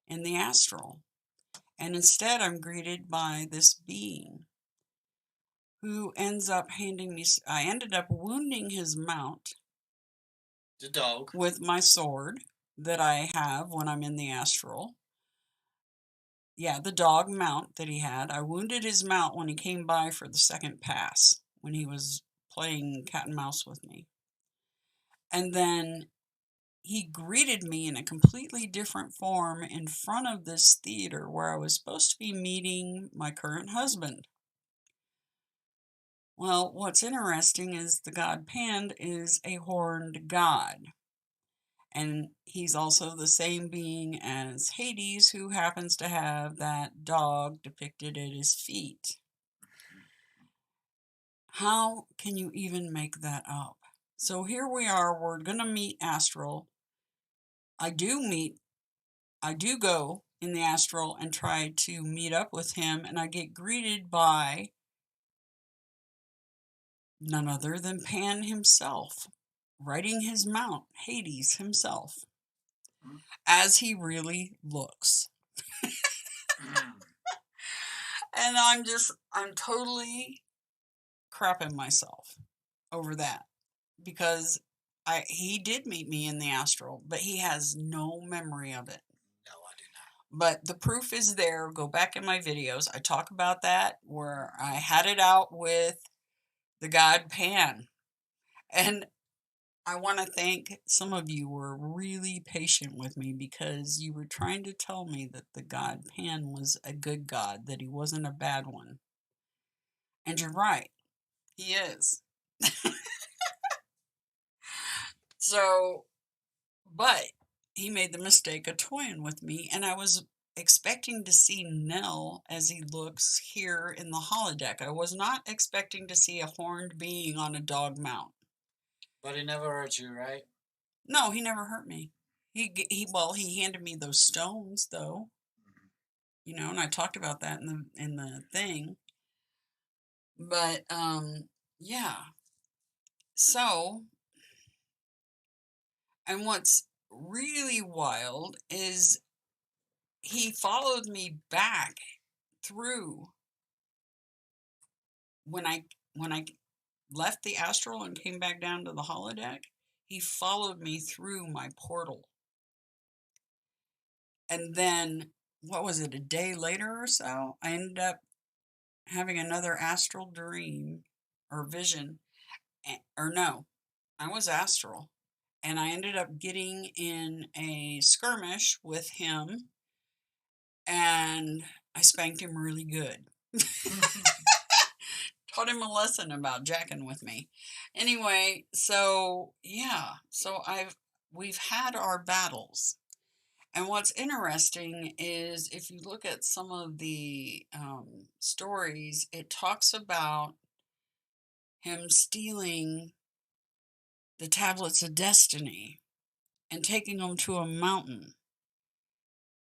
Speaker 1: in the astral. And instead, I'm greeted by this being who ends up handing me... I ended up wounding his mount.
Speaker 2: The dog.
Speaker 1: With my sword that I have when I'm in the astral. Yeah, the dog mount that he had. I wounded his mount when he came by for the second pass. when he was playing cat and mouse with me. And then he greeted me in a completely different form in front of this theater where I was supposed to be meeting my current husband. Well, what's interesting is the god Pan is a horned god. And he's also the same being as Hades, who happens to have that dog depicted at his feet. How can you even make that up? So here we are, we're going to meet Astral. I do go in the Astral and try to meet up with him, and I get greeted by none other than Pan himself, riding his mount, Hades himself, as he really looks. And I'm totally crapping myself over that, because he did meet me in the Astral, but he has no memory of it.
Speaker 2: No, I do not.
Speaker 1: But the proof is there. Go back in my videos. I talk about that, where I had it out with the god Pan. And I want to thank some of you were really patient with me, because you were trying to tell me that the god Pan was a good god, that he wasn't a bad one. And you're right. He is. So, but he made the mistake of toying with me, and I was expecting to see Nell as he looks here in the holodeck. I was not expecting to see a horned being on a dog mount.
Speaker 2: But he never hurt you, right?
Speaker 1: No, he never hurt me. He handed me those stones though. You know, and I talked about that in the thing. But yeah. So, and what's really wild is he followed me back through when I left the Astral and came back down to the holodeck. He followed me through my portal. And then, what was it, a day later or so, I ended up having another astral dream or vision. Or no, I was astral. And I ended up getting in a skirmish with him, and I spanked him really good. Taught him a lesson about jacking with me. Anyway, so yeah, so we've had our battles. And what's interesting is if you look at some of the stories, it talks about him stealing the tablets of destiny and taking them to a mountain.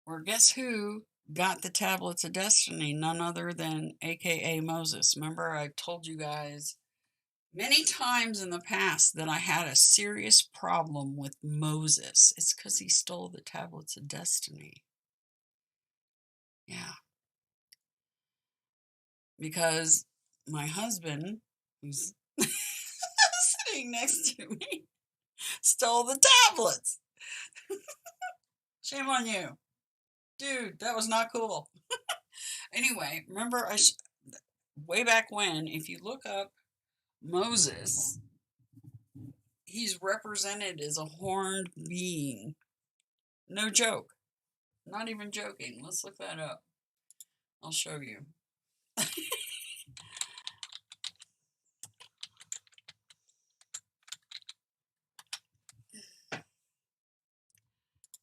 Speaker 1: Or guess who got the tablets of destiny? None other than AKA Moses. Remember, I've told you guys many times in the past that I had a serious problem with Moses. It's because he stole the tablets of destiny. Yeah. Because my husband, who's sitting next to me, stole the tablets. Shame on you. Dude, that was not cool. Anyway, remember, way back when, if you look up Moses, he's represented as a horned being. No joke. Not even joking. Let's look that up. I'll show you.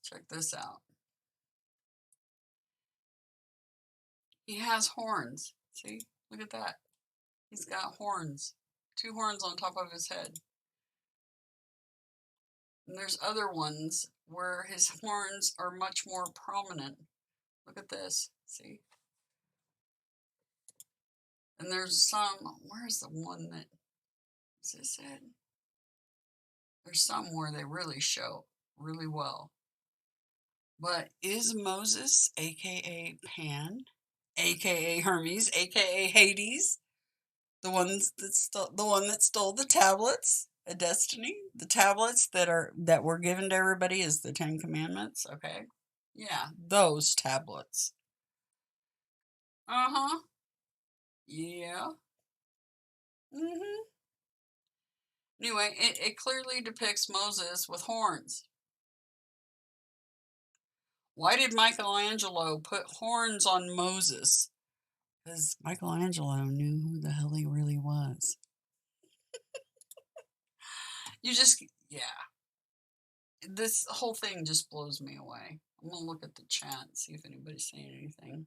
Speaker 1: Check this out. He has horns. See? Look at that. He's got horns. 2 horns on top of his head. And there's other ones where his horns are much more prominent. Look at this. See? And there's some, where's the one that, is this it? There's some where they really show really well. But is Moses, aka Pan, aka Hermes, aka Hades, the one that stole the tablets of destiny, the tablets that were given to everybody as the 10 Commandments? Okay, yeah, those tablets. Yeah. Hmm. Anyway, it clearly depicts Moses with horns. Why did Michelangelo put horns on Moses? Because Michelangelo knew who the hell he really was. You just, yeah. This whole thing just blows me away. I'm going to look at the chat and see if anybody's saying anything.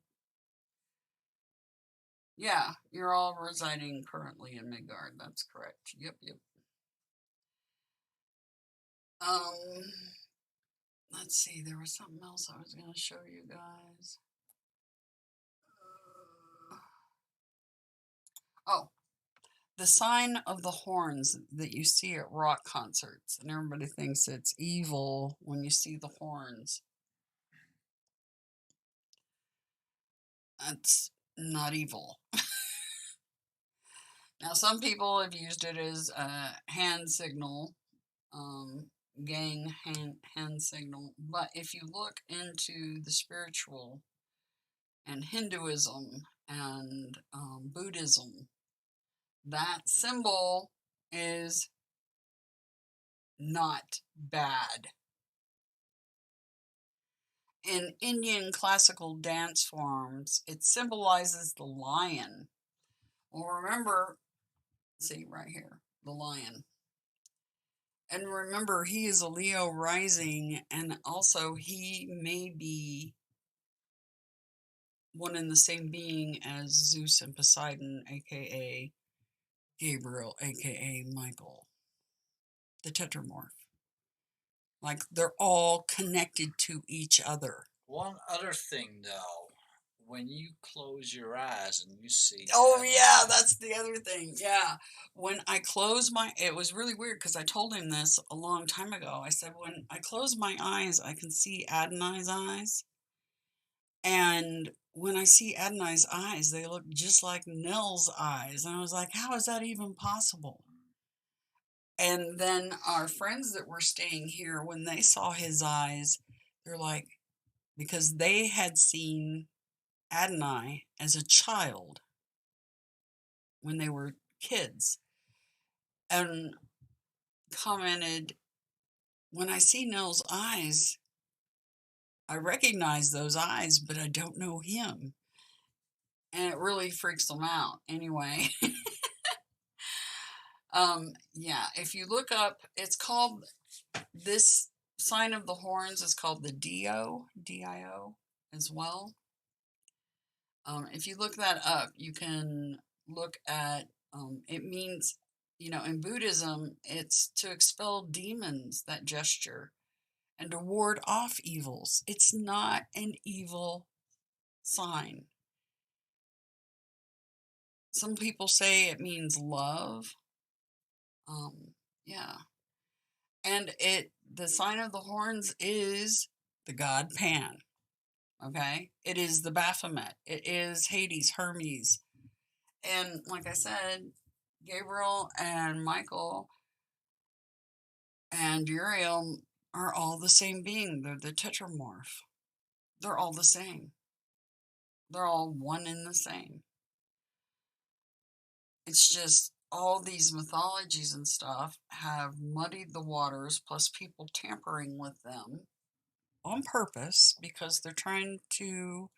Speaker 1: Yeah, you're all residing currently in Midgard. That's correct. Yep, yep. Let's see. There was something else I was going to show you guys. Oh, the sign of the horns that you see at rock concerts, and everybody thinks it's evil when you see the horns. That's not evil. Now, some people have used it as a hand signal, gang hand signal. But if you look into the spiritual and Hinduism and Buddhism, that symbol is not bad. In Indian classical dance forms, it symbolizes the lion. Well, remember, see right here, the lion. And remember, he is a Leo rising, and also he may be one and the same being as Zeus and Poseidon, aka Gabriel, aka Michael, the tetramorph. Like they're all connected to each other.
Speaker 2: One other thing, though, when you close your eyes and you see.
Speaker 1: Oh, yeah, that's the other thing. Yeah. When I close it was really weird because I told him this a long time ago. I said, when I close my eyes, I can see Adonai's eyes. And when I see Adonai's eyes, they look just like Nell's eyes. And I was like, how is that even possible? And then our friends that were staying here, when they saw his eyes, they're like, because they had seen Adonai as a child when they were kids, and commented, when I see Nell's eyes, I recognize those eyes, but I don't know him. And it really freaks them out. Anyway, yeah, if you look up, it's called, this sign of the horns is called the Dio, D-I-O as well. If you look that up, you can look at, it means, in Buddhism, it's to expel demons, that gesture, and to ward off evils. It's not an evil sign. Some people say it means love. Yeah. And the sign of the horns is the god Pan. Okay? It is the Baphomet. It is Hades, Hermes. And like I said, Gabriel and Michael and Uriel are all the same being. They're the tetramorph. They're all the same. They're all one and the same. It's just all these mythologies and stuff have muddied the waters, plus people tampering with them on purpose because they're trying to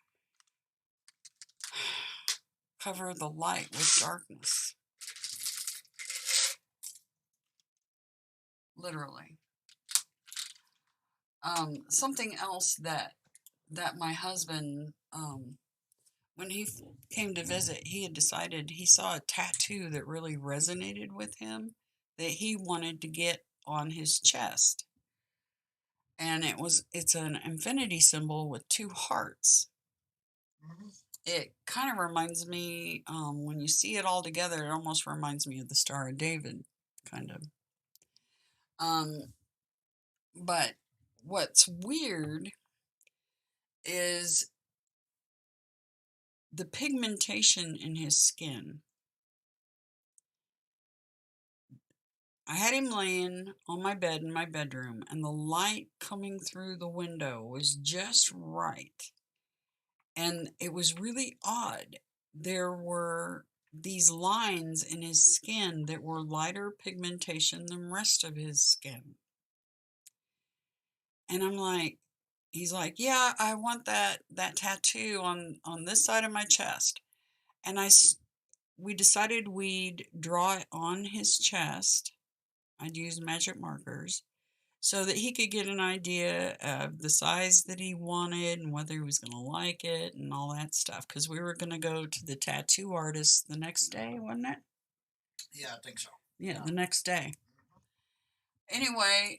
Speaker 1: cover the light with darkness. Literally. Something else that my husband, when he came to visit, he had decided, he saw a tattoo that really resonated with him that he wanted to get on his chest. And it's an infinity symbol with two hearts.
Speaker 2: Mm-hmm.
Speaker 1: It kind of reminds me, when you see it all together, it almost reminds me of the Star of David, kind of. But what's weird is the pigmentation in his skin. I had him laying on my bed in my bedroom, and the light coming through the window was just right. And it was really odd. There were these lines in his skin that were lighter pigmentation than the rest of his skin. And I'm like, he's like, yeah, I want that tattoo on this side of my chest. And we decided we'd draw it on his chest. I'd use magic markers so that he could get an idea of the size that he wanted and whether he was going to like it and all that stuff. Because we were going to go to the tattoo artist the next day, wasn't it?
Speaker 2: Yeah, I think so.
Speaker 1: Yeah, the next day. Anyway,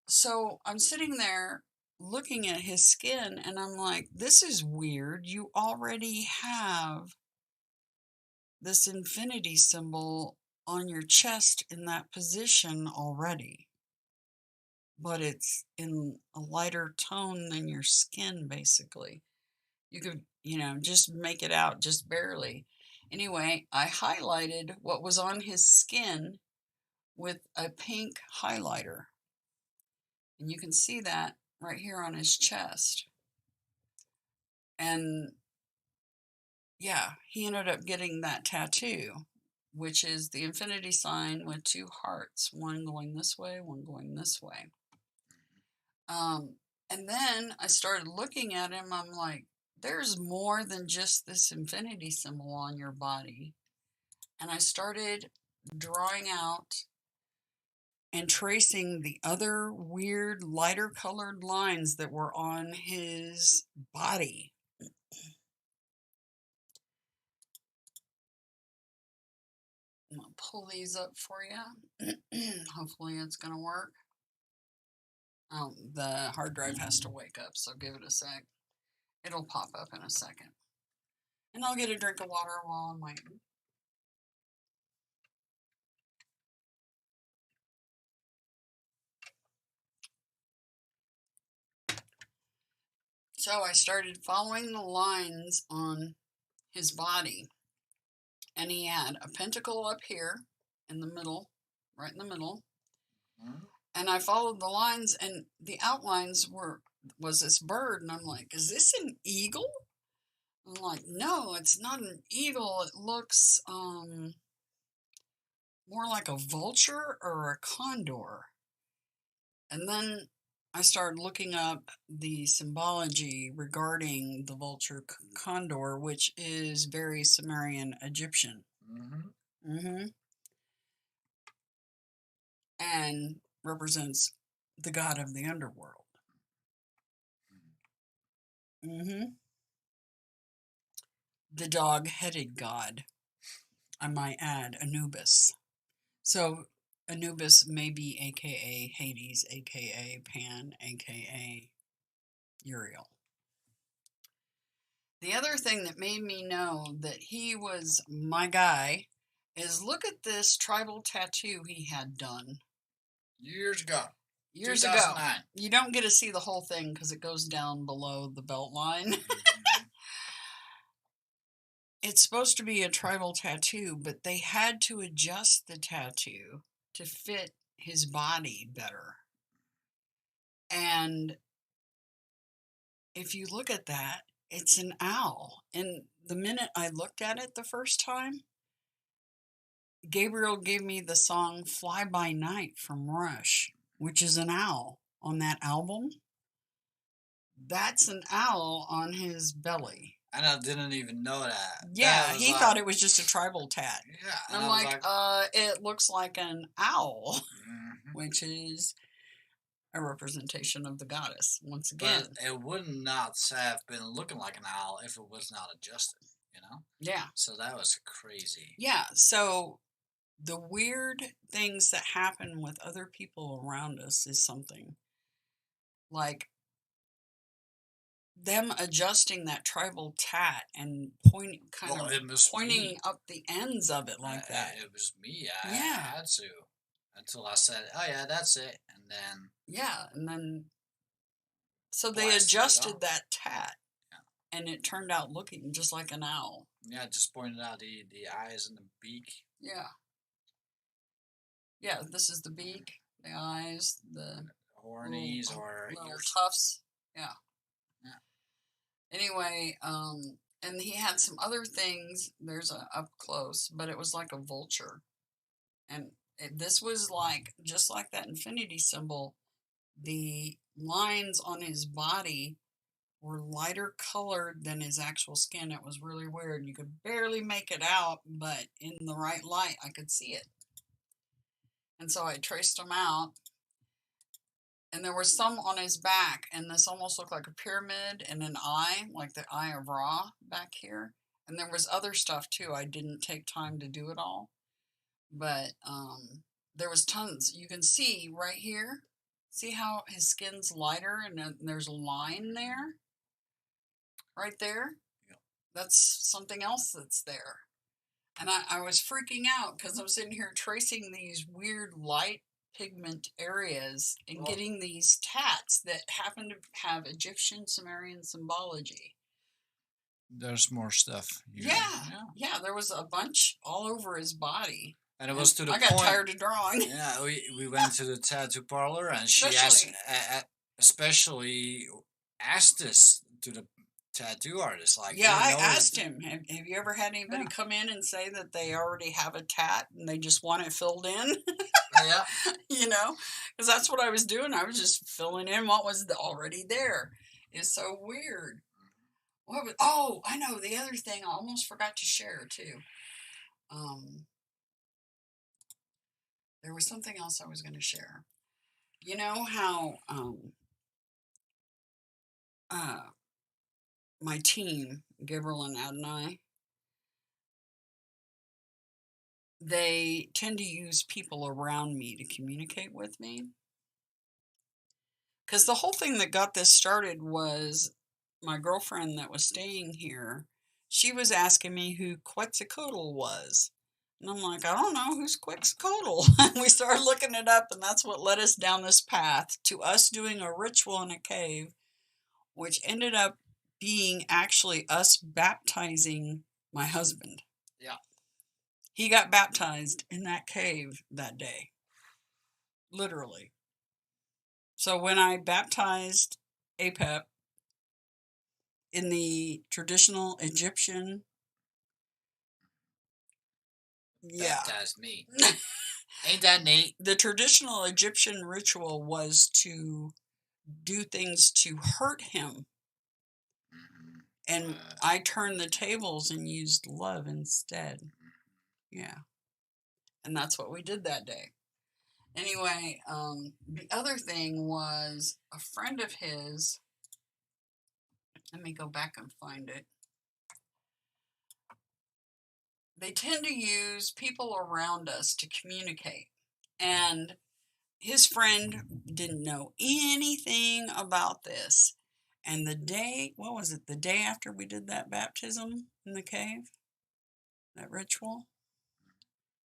Speaker 1: so I'm sitting there looking at his skin and I'm like, this is weird. You already have this infinity symbol on your chest in that position already, but it's in a lighter tone than your skin, basically. You could, just make it out just barely. Anyway, I highlighted what was on his skin with a pink highlighter. And you can see that right here on his chest. And yeah, he ended up getting that tattoo, which is the infinity sign with two hearts, one going this way, one going this way. And then I started looking at him. I'm like, there's more than just this infinity symbol on your body. And I started drawing out and tracing the other weird lighter colored lines that were on his body. I'm going to pull these up for you. Hopefully it's going to work. Oh, the hard drive has to wake up, so give it a sec. It'll pop up in a second. And I'll get a drink of water while I'm waiting. So I started following the lines on his body. And he had a pentacle up here in the middle, right in the middle. Mm-hmm. And I followed the lines, and the outlines was this bird. And I'm like, is this an eagle? I'm like, no, it's not an eagle. It looks more like a vulture or a condor. And then I started looking up the symbology regarding the vulture condor, which is very Sumerian Egyptian. Mm-hmm. Mm-hmm. And represents the god of the underworld. Mm-hmm. The dog-headed god, I might add, Anubis. So Anubis may be aka Hades, aka Pan, aka Uriel. The other thing that made me know that he was my guy is look at this tribal tattoo he had done.
Speaker 2: Years ago.
Speaker 1: Years ago. You don't get to see the whole thing because it goes down below the belt line. Mm-hmm. It's supposed to be a tribal tattoo, but they had to adjust the tattoo to fit his body better. And if you look at that, it's an owl. And the minute I looked at it the first time, Gabriel gave me the song Fly By Night from Rush, which is an owl on that album. That's an owl on his belly.
Speaker 2: And I didn't even know that.
Speaker 1: Yeah, he thought it was just a tribal tat.
Speaker 2: Yeah.
Speaker 1: And I'm like, it looks like an owl, mm-hmm. which is a representation of the goddess, once again.
Speaker 2: But it would not have been looking like an owl if it was not adjusted, Yeah. So that was crazy.
Speaker 1: Yeah, so the weird things that happen with other people around us is something. Like them adjusting that tribal tat and pointing up the ends of it like that.
Speaker 2: It was me. I had to. Until I said, oh yeah, that's it. And then...
Speaker 1: Yeah, and then... So they adjusted that tat. Yeah. And it turned out looking just like an owl.
Speaker 2: Yeah, just pointed out the eyes and the beak.
Speaker 1: Yeah. Yeah, this is the beak, the eyes, the...
Speaker 2: hornies or
Speaker 1: little tufts. Yeah. Anyway, And he had some other things. There's a up close, but it was like a vulture. And this was like, just like that infinity symbol, the lines on his body were lighter colored than his actual skin. It was really weird. You could barely make it out, but in the right light, I could see it. And so I traced them out. And there was some on his back, and this almost looked like a pyramid and an eye, like the eye of Ra back here. And there was other stuff too. I didn't take time to do it all, but there was tons. You can see right here. See how his skin's lighter, and then there's a line there, right there.
Speaker 2: Yep.
Speaker 1: That's something else that's there. And I was freaking out because I'm sitting here tracing these weird light pigment areas and getting these tats that happen to have Egyptian Sumerian symbology.
Speaker 2: There's more stuff.
Speaker 1: Yeah, there was a bunch all over his body.
Speaker 2: And it was to the
Speaker 1: I
Speaker 2: point.
Speaker 1: got tired of drawing.
Speaker 2: Yeah, we went to the tattoo parlor, and she especially asked this to the tattoo artist. Like,
Speaker 1: yeah, I asked him, have you ever had anybody come in and say that they already have a tat and they just want it filled in?
Speaker 2: Yeah.
Speaker 1: You know, because that's what I was doing. I was just filling in what was already there. It's so weird. Oh, I know. The other thing I almost forgot to share, too. There was something else I was going to share. You know how my team, Gabriel and Adonai, they tend to use people around me to communicate with me. Because the whole thing that got this started was my girlfriend that was staying here. She was asking me who Quetzalcoatl was. And I'm like, I don't know, who's Quetzalcoatl? And we started looking it up, and that's what led us down this path to us doing a ritual in a cave, which ended up being actually us baptizing my husband.
Speaker 2: Yeah.
Speaker 1: He got baptized in that cave that day. Literally. So when I baptized Apep in the traditional Egyptian... Yeah.
Speaker 2: Baptized me. Ain't that neat?
Speaker 1: The traditional Egyptian ritual was to do things to hurt him.
Speaker 2: Mm-hmm.
Speaker 1: And I turned the tables and used love instead. Yeah. And that's what we did that day. Anyway, the other thing was a friend of his. Let me go back and find it. They tend to use people around us to communicate. And his friend didn't know anything about this. And the day, what was it? The day after we did that baptism in the cave, that ritual,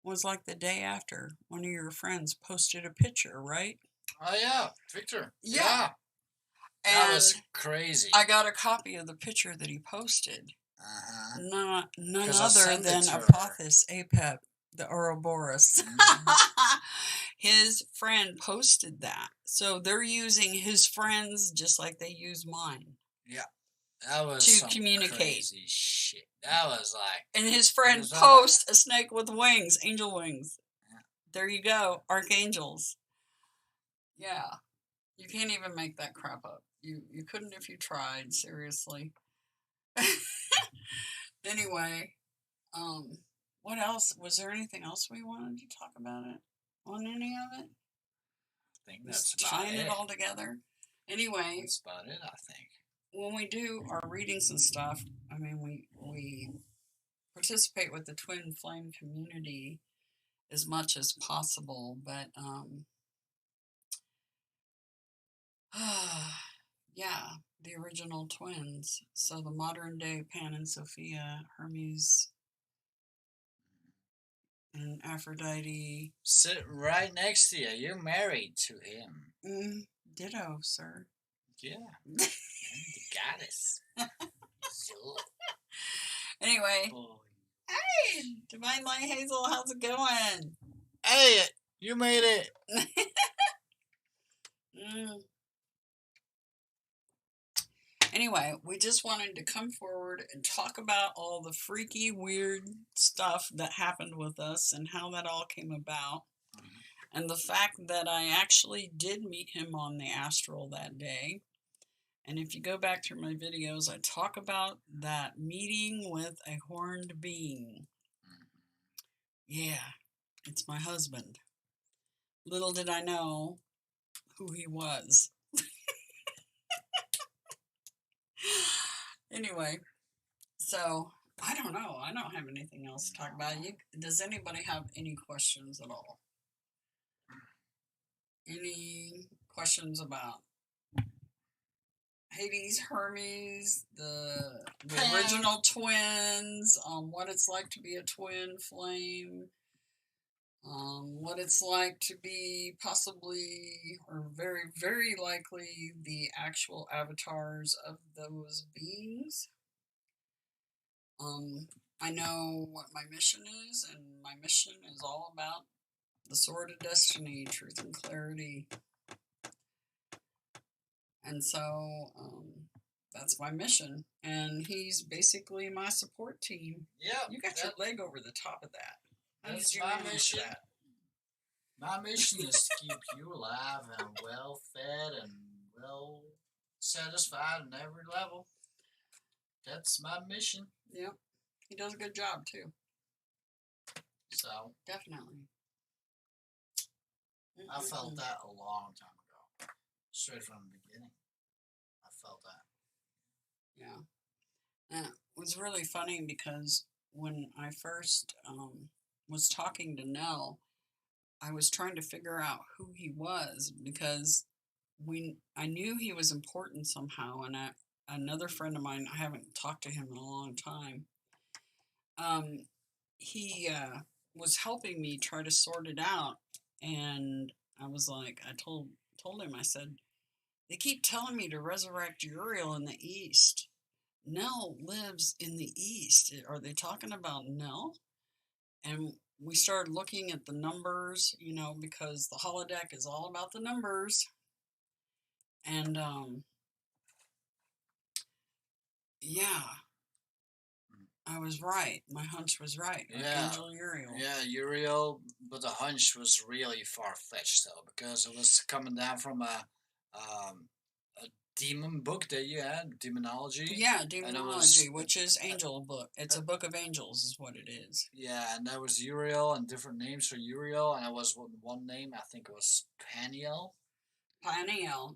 Speaker 1: was like the day after one of your friends posted a picture, right?
Speaker 2: Oh, yeah. Victor.
Speaker 1: Yeah.
Speaker 2: That was crazy.
Speaker 1: I got a copy of the picture that he posted.
Speaker 2: Uh-huh.
Speaker 1: None other than Apophis, Apep, the Ouroboros. Mm-hmm. His friend posted that. So they're using his friends just like they use mine.
Speaker 2: Yeah. That was
Speaker 1: to communicate.
Speaker 2: Crazy shit. That was like...
Speaker 1: And his friend posts a snake with wings, angel wings. Yeah. There you go, archangels. Yeah. You can't even make that crap up. You couldn't if you tried, seriously. Anyway, what else? Was there anything else we wanted to talk about it? On any of it?
Speaker 2: I think that's about
Speaker 1: tying it all together. Anyway,
Speaker 2: that's about it, I think.
Speaker 1: When we do our readings and stuff, I mean, we participate with the Twin Flame community as much as possible, but yeah, the original twins. So the modern day Pan and Sophia, Hermes and Aphrodite.
Speaker 2: Sit right next to you. You're married to him.
Speaker 1: Ditto, sir.
Speaker 2: Yeah. The goddess.
Speaker 1: Anyway. Hey, Divine Light Hazel, how's it going?
Speaker 2: Hey, you made it.
Speaker 1: Anyway, we just wanted to come forward and talk about all the freaky, weird stuff that happened with us and how that all came about. And the fact that I actually did meet him on the astral that day. And if you go back through my videos, I talk about that meeting with a horned being. Yeah, it's my husband. Little did I know who he was. Anyway, so I don't know. I don't have anything else to talk about. Does anybody have any questions at all? Any questions about Hades, Hermes, the original twins, what it's like to be a twin flame, what it's like to be possibly or very, very likely the actual avatars of those beings? I know what my mission is, and my mission is all about the sword of destiny, truth and clarity. And so that's my mission. And he's basically my support team.
Speaker 2: Yeah.
Speaker 1: You got your leg over the top of that. How
Speaker 2: That's
Speaker 1: did you
Speaker 2: my
Speaker 1: manage
Speaker 2: mission.
Speaker 1: that?
Speaker 2: My mission is to keep you alive and well fed and well satisfied on every level. That's my mission.
Speaker 1: Yep. He does a good job too.
Speaker 2: So
Speaker 1: definitely.
Speaker 2: I felt that a long time ago. Straight from the beginning. I felt that.
Speaker 1: Yeah. And it was really funny because when I first was talking to Nell, I was trying to figure out who he was because I knew he was important somehow, and another friend of mine, I haven't talked to him in a long time. He was helping me try to sort it out, and I was like, I told him, I said, they keep telling me to resurrect Uriel in the East. Nell lives in the East. Are they talking about Nell? And we started looking at the numbers, because the holodeck is all about the numbers. And yeah, I was right. My hunch was right. Archangel Uriel.
Speaker 2: Yeah, Uriel, but the hunch was really far-fetched though, because it was coming down from a demon book that you had, demonology.
Speaker 1: Yeah, demonology, which is angel book. It's a book of angels, is what it is.
Speaker 2: Yeah, and there was Uriel and different names for Uriel, and there was one name, I think it was Paniel. Pioneal,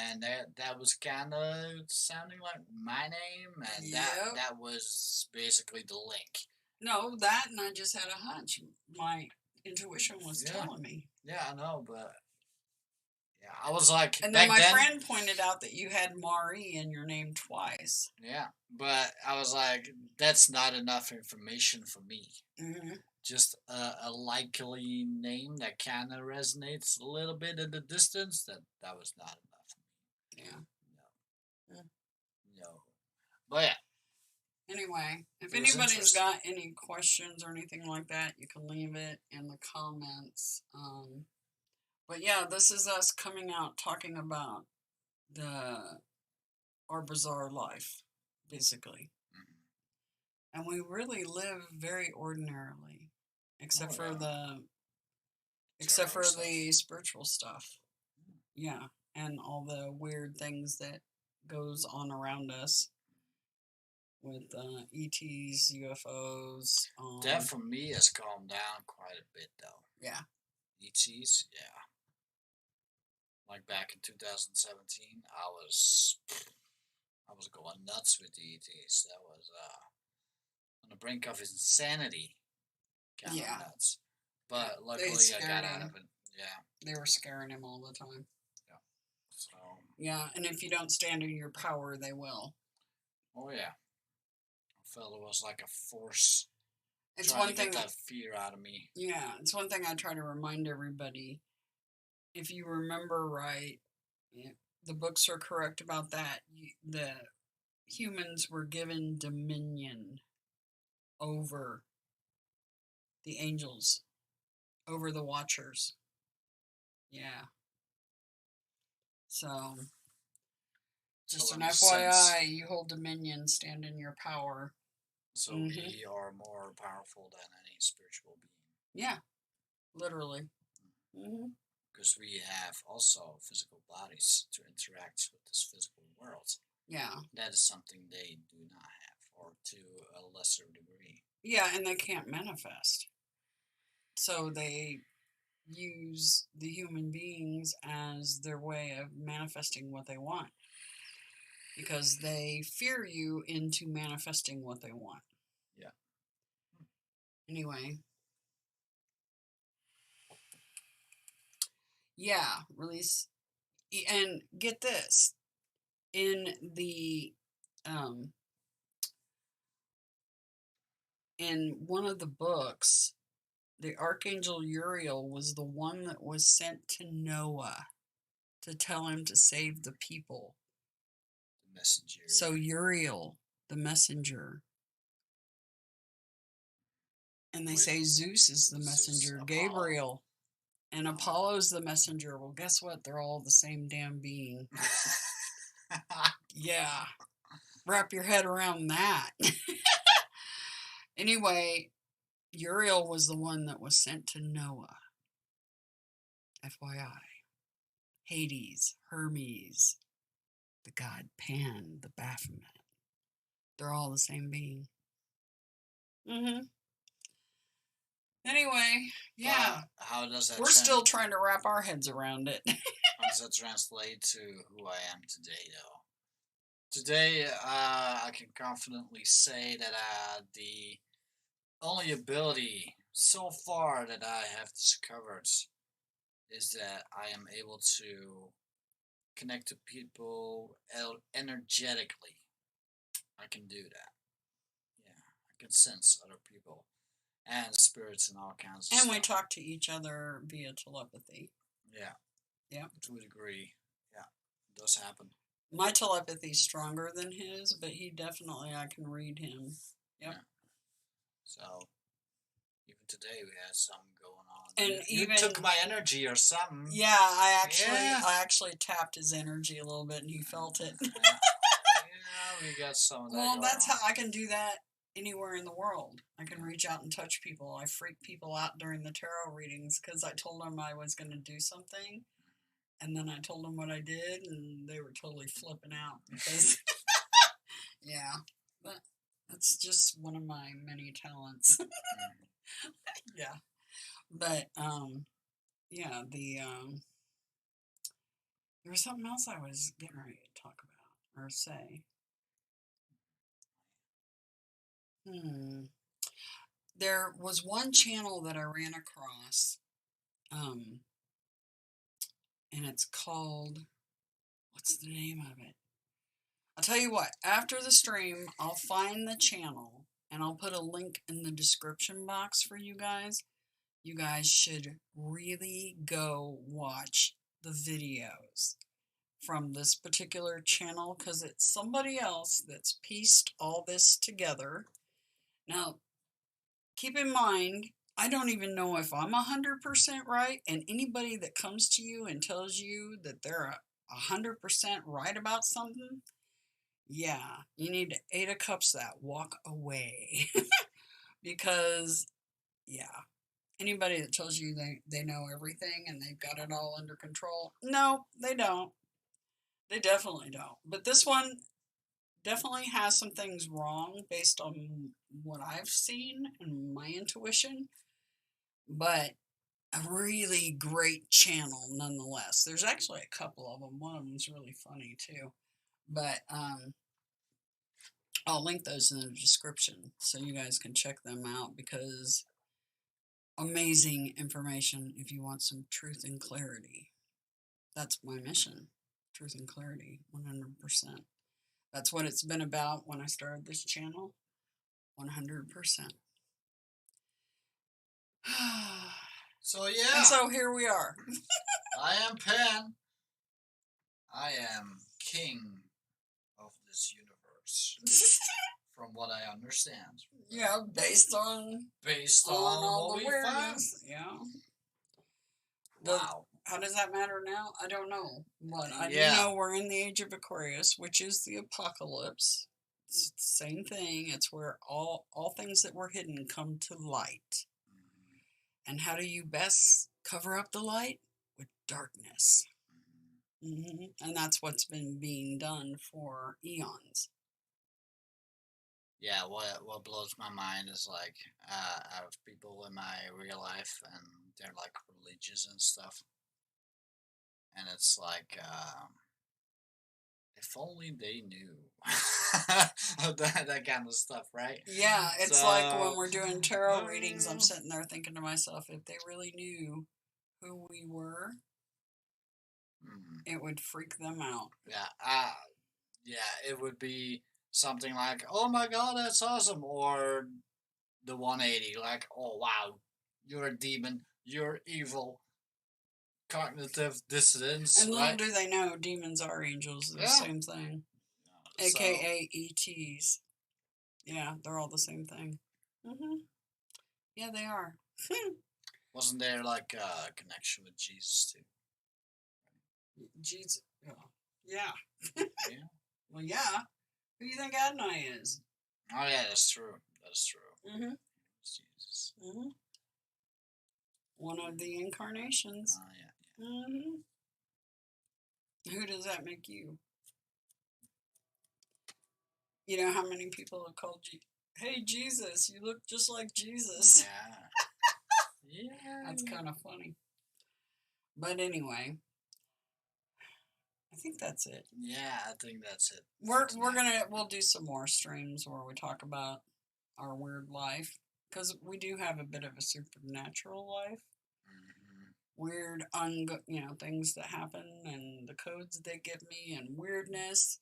Speaker 2: and that was kind of sounding like my name, and that was basically the link.
Speaker 1: No, that, and I just had a hunch. My intuition was telling me.
Speaker 2: Yeah, I know, but yeah, I was like,
Speaker 1: and then my friend pointed out that you had Marie in your name twice.
Speaker 2: Yeah, but I was like, that's not enough information for me.
Speaker 1: Mm-hmm.
Speaker 2: Just a likely name that kind of resonates a little bit in the distance. That was not enough for me.
Speaker 1: Yeah.
Speaker 2: No. But yeah.
Speaker 1: Anyway, if anybody's got any questions or anything like that, you can leave it in the comments. But yeah, this is us coming out talking about our bizarre life, basically. Mm-hmm. And we really live very ordinarily, except for the spiritual stuff. Yeah, and all the weird things that goes on around us with ETs, UFOs.
Speaker 2: That for me has calmed down quite a bit, though.
Speaker 1: Yeah.
Speaker 2: ETs, yeah. Like back in 2017, I was going nuts with the ETs. That was on the brink of insanity. Kind of nuts. But luckily I got out of it. Yeah.
Speaker 1: They were scaring him all the time.
Speaker 2: Yeah. So.
Speaker 1: Yeah, and if you don't stand in your power, they will.
Speaker 2: Oh yeah. I felt it was like a force.
Speaker 1: It's one thing
Speaker 2: to get that fear out of me.
Speaker 1: Yeah, it's one thing I try to remind everybody. If you remember right, the books are correct about that. The humans were given dominion over the angels, over the watchers. Yeah. So Just
Speaker 2: So
Speaker 1: an
Speaker 2: in a sense,
Speaker 1: FYI, you hold dominion, stand in your power.
Speaker 2: so we are more powerful than any spiritual being.
Speaker 1: Yeah, literally.
Speaker 2: Because we have also physical bodies to interact with this physical world.
Speaker 1: Yeah.
Speaker 2: That is something they do not have, or to a lesser degree.
Speaker 1: Yeah, and they can't manifest. So they use the human beings as their way of manifesting what they want. Because they fear you into manifesting what they want.
Speaker 2: Yeah.
Speaker 1: Anyway. Yeah, release. And get this. In one of the books, the Archangel Uriel was the one that was sent to Noah to tell him to save the people.
Speaker 2: The messenger.
Speaker 1: So Uriel, the messenger. And they say Zeus is the messenger,
Speaker 2: Apollo.
Speaker 1: Gabriel. And Apollo's the messenger. Well, guess what? They're all the same damn being. Yeah. Wrap your head around that. Anyway, Uriel was the one that was sent to Noah. FYI. Hades, Hermes, the god Pan, the Baphomet. They're all the same being. Anyway, yeah.
Speaker 2: How does that?
Speaker 1: We're still trying to wrap our heads around it.
Speaker 2: How does that translate to who I am today, though? Today, I can confidently say that the only ability so far that I have discovered is that I am able to connect to people energetically. I can do that. Yeah, I can sense other people and spirits and all kinds of stuff.
Speaker 1: And we talk to each other via telepathy.
Speaker 2: Yeah.
Speaker 1: Yeah.
Speaker 2: To a degree. Yeah. It does happen.
Speaker 1: My telepathy's stronger than his, but he definitely, I can read him. Yep. Yeah.
Speaker 2: So, even today we had something going on.
Speaker 1: And
Speaker 2: you took my energy or something.
Speaker 1: Yeah, I actually tapped his energy a little bit and he felt it.
Speaker 2: Yeah, we got some of that.
Speaker 1: Well, that's how I can do that anywhere in the world. I can reach out and touch people. I freak people out during the tarot readings because I told them I was going to do something. And then I told them what I did, and they were totally flipping out because, yeah, but that's just one of my many talents. Yeah, but yeah, there was something else I was getting ready to talk about or say. There was one channel that I ran across, and it's called, what's the name of it? I'll tell you what, after the stream, I'll find the channel, and I'll put a link in the description box for you guys. You guys should really go watch the videos from this particular channel, because it's somebody else that's pieced all this together. Now, keep in mind, I don't even know if I'm 100% right, and anybody that comes to you and tells you that they're 100% right about something, yeah, you need to 8 of Cups that, walk away. Because, yeah, anybody that tells you they know everything and they've got it all under control, no, they don't. They definitely don't. But this one definitely has some things wrong based on what I've seen and my intuition. But a really great channel nonetheless. There's actually a couple of them. One of them's really funny too. But I'll link those in the description so you guys can check them out, because amazing information if you want some truth and clarity. That's my mission. Truth and clarity, 100%. That's what it's been about when I started this channel, 100%.
Speaker 2: So, yeah.
Speaker 1: And so here we are.
Speaker 2: I am Pan. I am king of this universe. From what I understand.
Speaker 1: Yeah, based on
Speaker 2: all
Speaker 1: what
Speaker 2: the
Speaker 1: we find. Yeah.
Speaker 2: Wow.
Speaker 1: How does that matter now? I don't know. But I do
Speaker 2: Yeah.
Speaker 1: know we're in the age of Aquarius, which is the apocalypse. It's the same thing. It's where all things that were hidden come to light. And how do you best cover up the light? With darkness. And that's what's been being done for eons.
Speaker 2: Yeah, what blows my mind is like I have people in my real life and they're like religious and stuff, and it's like if only they knew that kind of stuff, right?
Speaker 1: Yeah, it's like when
Speaker 2: So,
Speaker 1: we're doing tarot readings, I'm sitting there thinking to myself, if they really knew who we were, it would freak them out.
Speaker 2: yeah, it would be something like, "Oh my God, that's awesome," or the 180, like, "Oh wow, you're a demon, you're evil." Cognitive dissonance,
Speaker 1: And little
Speaker 2: right?
Speaker 1: do they know, demons are angels. They're the
Speaker 2: Yeah.
Speaker 1: same thing.
Speaker 2: So,
Speaker 1: AKA ETs. Yeah, they're all the same thing. Yeah, they are.
Speaker 2: wasn't there like a connection with Jesus too?
Speaker 1: Jesus. Yeah.
Speaker 2: Yeah.
Speaker 1: Well, yeah. Who do you think Adonai is?
Speaker 2: Oh yeah, that's true. That's true.
Speaker 1: Mm-hmm.
Speaker 2: Jesus.
Speaker 1: Mm-hmm. One of the incarnations.
Speaker 2: Oh yeah.
Speaker 1: Mm-hmm. Who does that make you? You know how many people have called you, "Hey Jesus, you look just like Jesus."
Speaker 2: Yeah. Yeah.
Speaker 1: That's kind of funny. But anyway, I think that's it.
Speaker 2: Yeah, I think that's it.
Speaker 1: We'll do some more streams where we talk about our weird life, because we do have a bit of a supernatural life. Weird things that happen and the codes they give me and weirdness.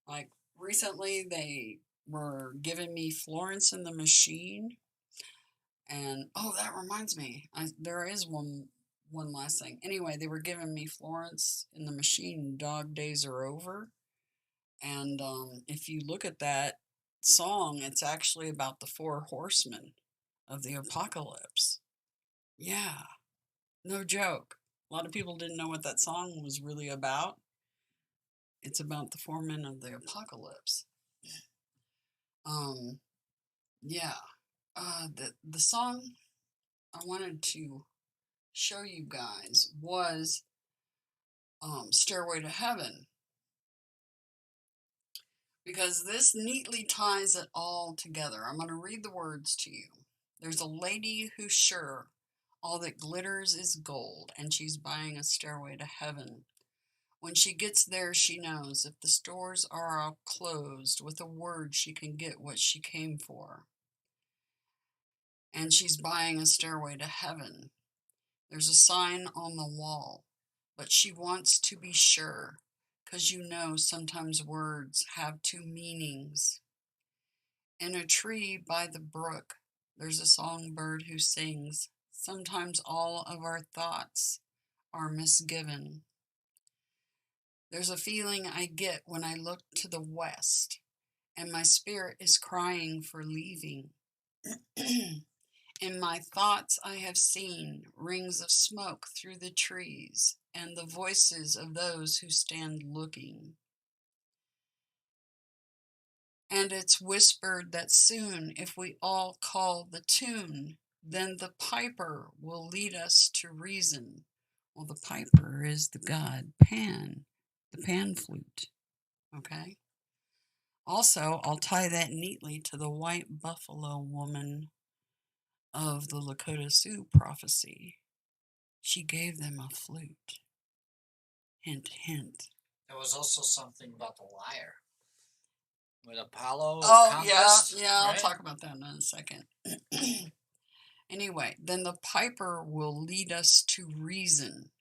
Speaker 1: Like recently they were giving me Florence and the Machine, and oh, that reminds me, there is one last thing. Anyway, they were giving me Florence and the Machine, Dog Days Are Over. And if you look at that song, it's actually about the four horsemen of the apocalypse. Yeah, no joke. A lot of people didn't know what that song was really about. It's about the four men of the apocalypse. Yeah. The song I wanted to show you guys was Stairway to Heaven, because this neatly ties it all together. I'm going to read the words to you. There's a lady who's sure all that glitters is gold, and she's buying a stairway to heaven. When she gets there, she knows if the stores are all closed, with a word she can get what she came for. And she's buying a stairway to heaven. There's a sign on the wall, but she wants to be sure, 'cause you know sometimes words have two meanings. In a tree by the brook, there's a songbird who sings. Sometimes all of our thoughts are misgiven. There's a feeling I get when I look to the west, and my spirit is crying for leaving. In my thoughts, I have seen rings of smoke through the trees and the voices of those who stand looking. And it's whispered that soon, if we all call the tune, then the piper will lead us to reason. Well, the piper is the god Pan, the pan flute. Okay? Also, I'll tie that neatly to the white buffalo woman of the Lakota Sioux prophecy. She gave them a flute. Hint, hint.
Speaker 2: There was also something about the lyre with Apollo.
Speaker 1: Oh,
Speaker 2: contest,
Speaker 1: yeah, I'll
Speaker 2: right?
Speaker 1: talk about that in a second. Anyway, then the piper will lead us to reason,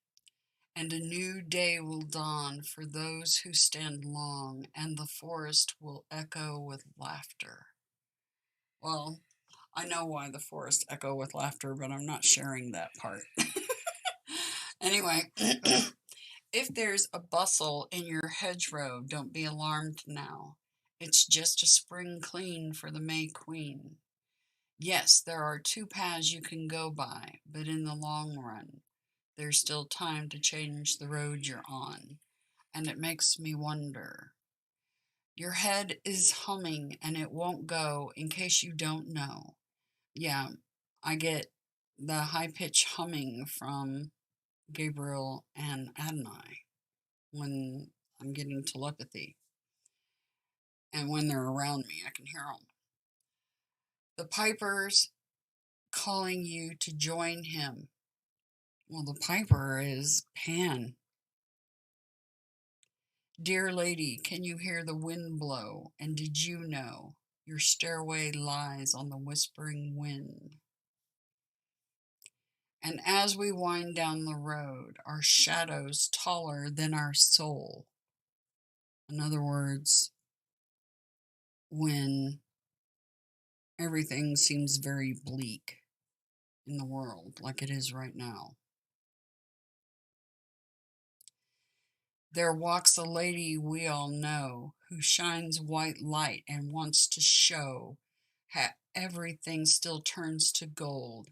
Speaker 1: and a new day will dawn for those who stand long, and the forest will echo with laughter. Well, I know why the forest echo with laughter, but I'm not sharing that part. Anyway, if there's a bustle in your hedgerow, don't be alarmed now. It's just a spring clean for the May Queen. Yes, there are two paths you can go by, but in the long run, there's still time to change the road you're on. And it makes me wonder. Your head is humming and it won't go, in case you don't know. Yeah, I get the high pitched humming from Gabriel and Adonai when I'm getting telepathy. And when they're around me, I can hear them. The piper's calling you to join him. Well, the piper is Pan. Dear lady, can you hear the wind blow? And did you know your stairway lies on the whispering wind? And as we wind down the road, our shadows taller than our soul. In other words, when everything seems very bleak in the world, like it is right now, there walks a lady we all know who shines white light and wants to show how everything still turns to gold.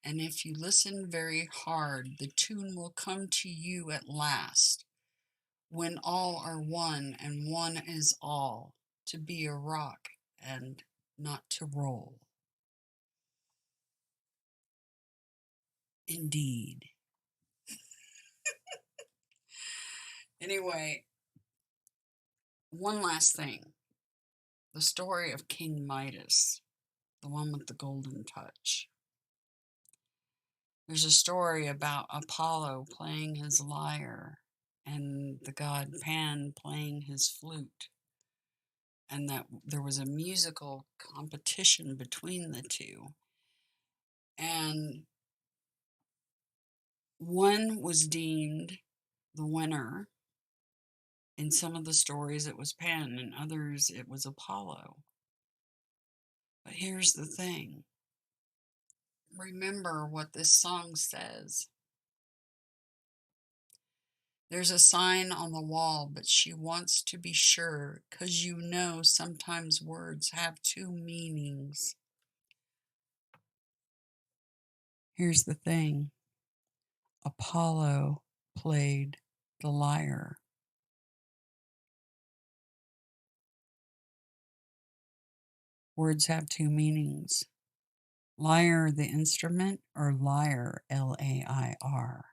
Speaker 1: And if you listen very hard, the tune will come to you at last, when all are one and one is all, to be a rock and not to roll. Indeed. Anyway, one last thing. The story of King Midas, the one with the golden touch. There's a story about Apollo playing his lyre and the god Pan playing his flute, and that there was a musical competition between the two. And one was deemed the winner. In some of the stories, it was Pan, and others, it was Apollo. But here's the thing. Remember what this song says. There's a sign on the wall, but she wants to be sure, 'cause you know sometimes words have two meanings. Here's the thing. Apollo played the lyre. Words have two meanings. Lyre, the instrument, or liar, L-A-I-R.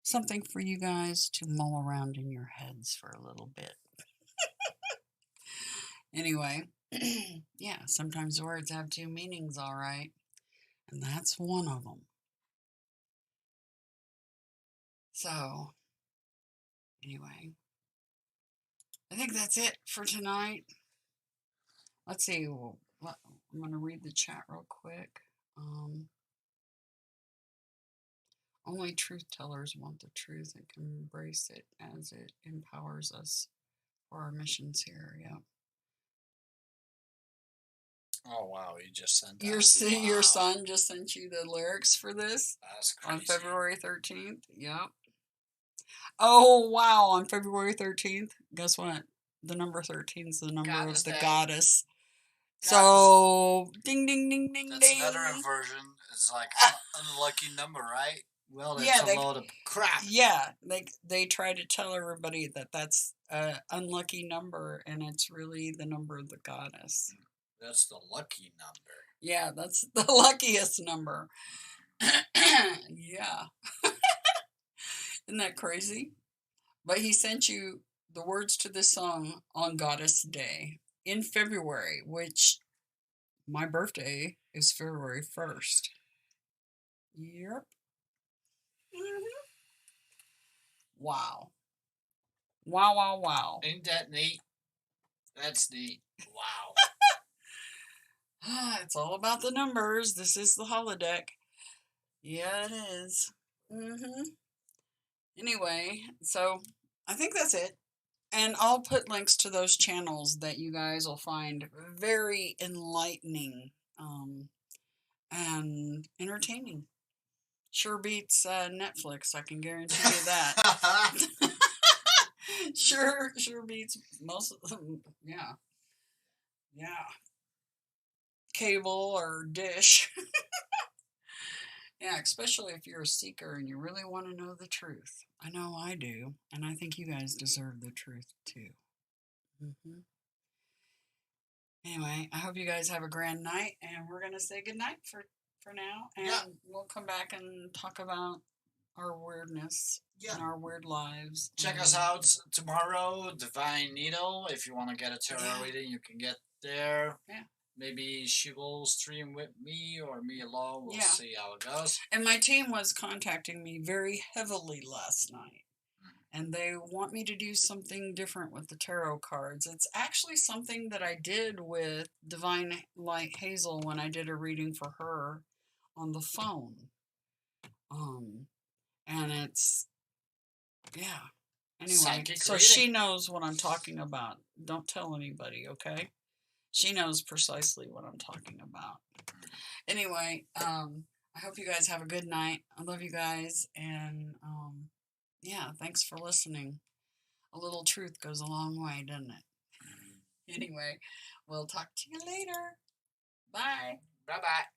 Speaker 1: Something for you guys to mull around in your heads for a little bit. Anyway, yeah, sometimes words have two meanings, all right. And that's one of them. So, anyway, I think that's it for tonight. Let's see. I'm going to read the chat real quick. Only truth tellers want the truth and can embrace it as it empowers us for our missions here. Yeah.
Speaker 2: Oh wow, you just sent that.
Speaker 1: Your son just sent you the lyrics for this.
Speaker 2: That's crazy.
Speaker 1: On February 13th. Yep. Oh wow! On February 13th, guess what? The number 13 is the number of the goddess. So ding ding ding ding.
Speaker 2: That's
Speaker 1: ding.
Speaker 2: another inversion. It's like unlucky number, right? Well, it's
Speaker 1: Yeah,
Speaker 2: a load of crap.
Speaker 1: Yeah, they try to tell everybody that that's an unlucky number, and it's really the number of the goddess.
Speaker 2: That's the lucky number.
Speaker 1: Yeah, that's the luckiest number. Yeah. Isn't that crazy? But he sent you the words to this song on Goddess Day in February, which my birthday is February 1st. Yep. Mm-hmm. Wow. Wow, wow, wow.
Speaker 2: Ain't that neat? That's neat. Wow.
Speaker 1: It's all about the numbers. This is the holodeck. Yeah, it is. Mm-hmm. Anyway, so I think that's it. And I'll put links to those channels that you guys will find very enlightening and entertaining. Sure beats Netflix, I can guarantee you that. Sure beats most of them. Yeah. Yeah. Cable or dish. Yeah, especially if you're a seeker and you really want to know the truth. I know I do, and I think you guys deserve the truth too. Anyway, I hope you guys have a grand night, and we're gonna say good night for now, and
Speaker 2: Yeah.
Speaker 1: we'll come back and talk about our weirdness
Speaker 2: Yeah.
Speaker 1: and our weird lives.
Speaker 2: Check us out tomorrow, Divine Needle. If you want to get a tarot reading, you can get there.
Speaker 1: Yeah.
Speaker 2: Maybe she will stream with me or me alone. We'll
Speaker 1: Yeah.
Speaker 2: see how it goes.
Speaker 1: And my team was contacting me very heavily last night. And they want me to do something different with the tarot cards. It's actually something that I did with Divine Light Hazel when I did a reading for her on the phone. And it's, yeah. Anyway,
Speaker 2: Psychic
Speaker 1: so
Speaker 2: reading.
Speaker 1: she knows what I'm talking about. Don't tell anybody, okay? She knows precisely what I'm talking about. Anyway, I hope you guys have a good night. I love you guys, and yeah, thanks for listening. A little truth goes a long way, doesn't it? Anyway, we'll talk to you later. Bye.
Speaker 2: Bye-bye.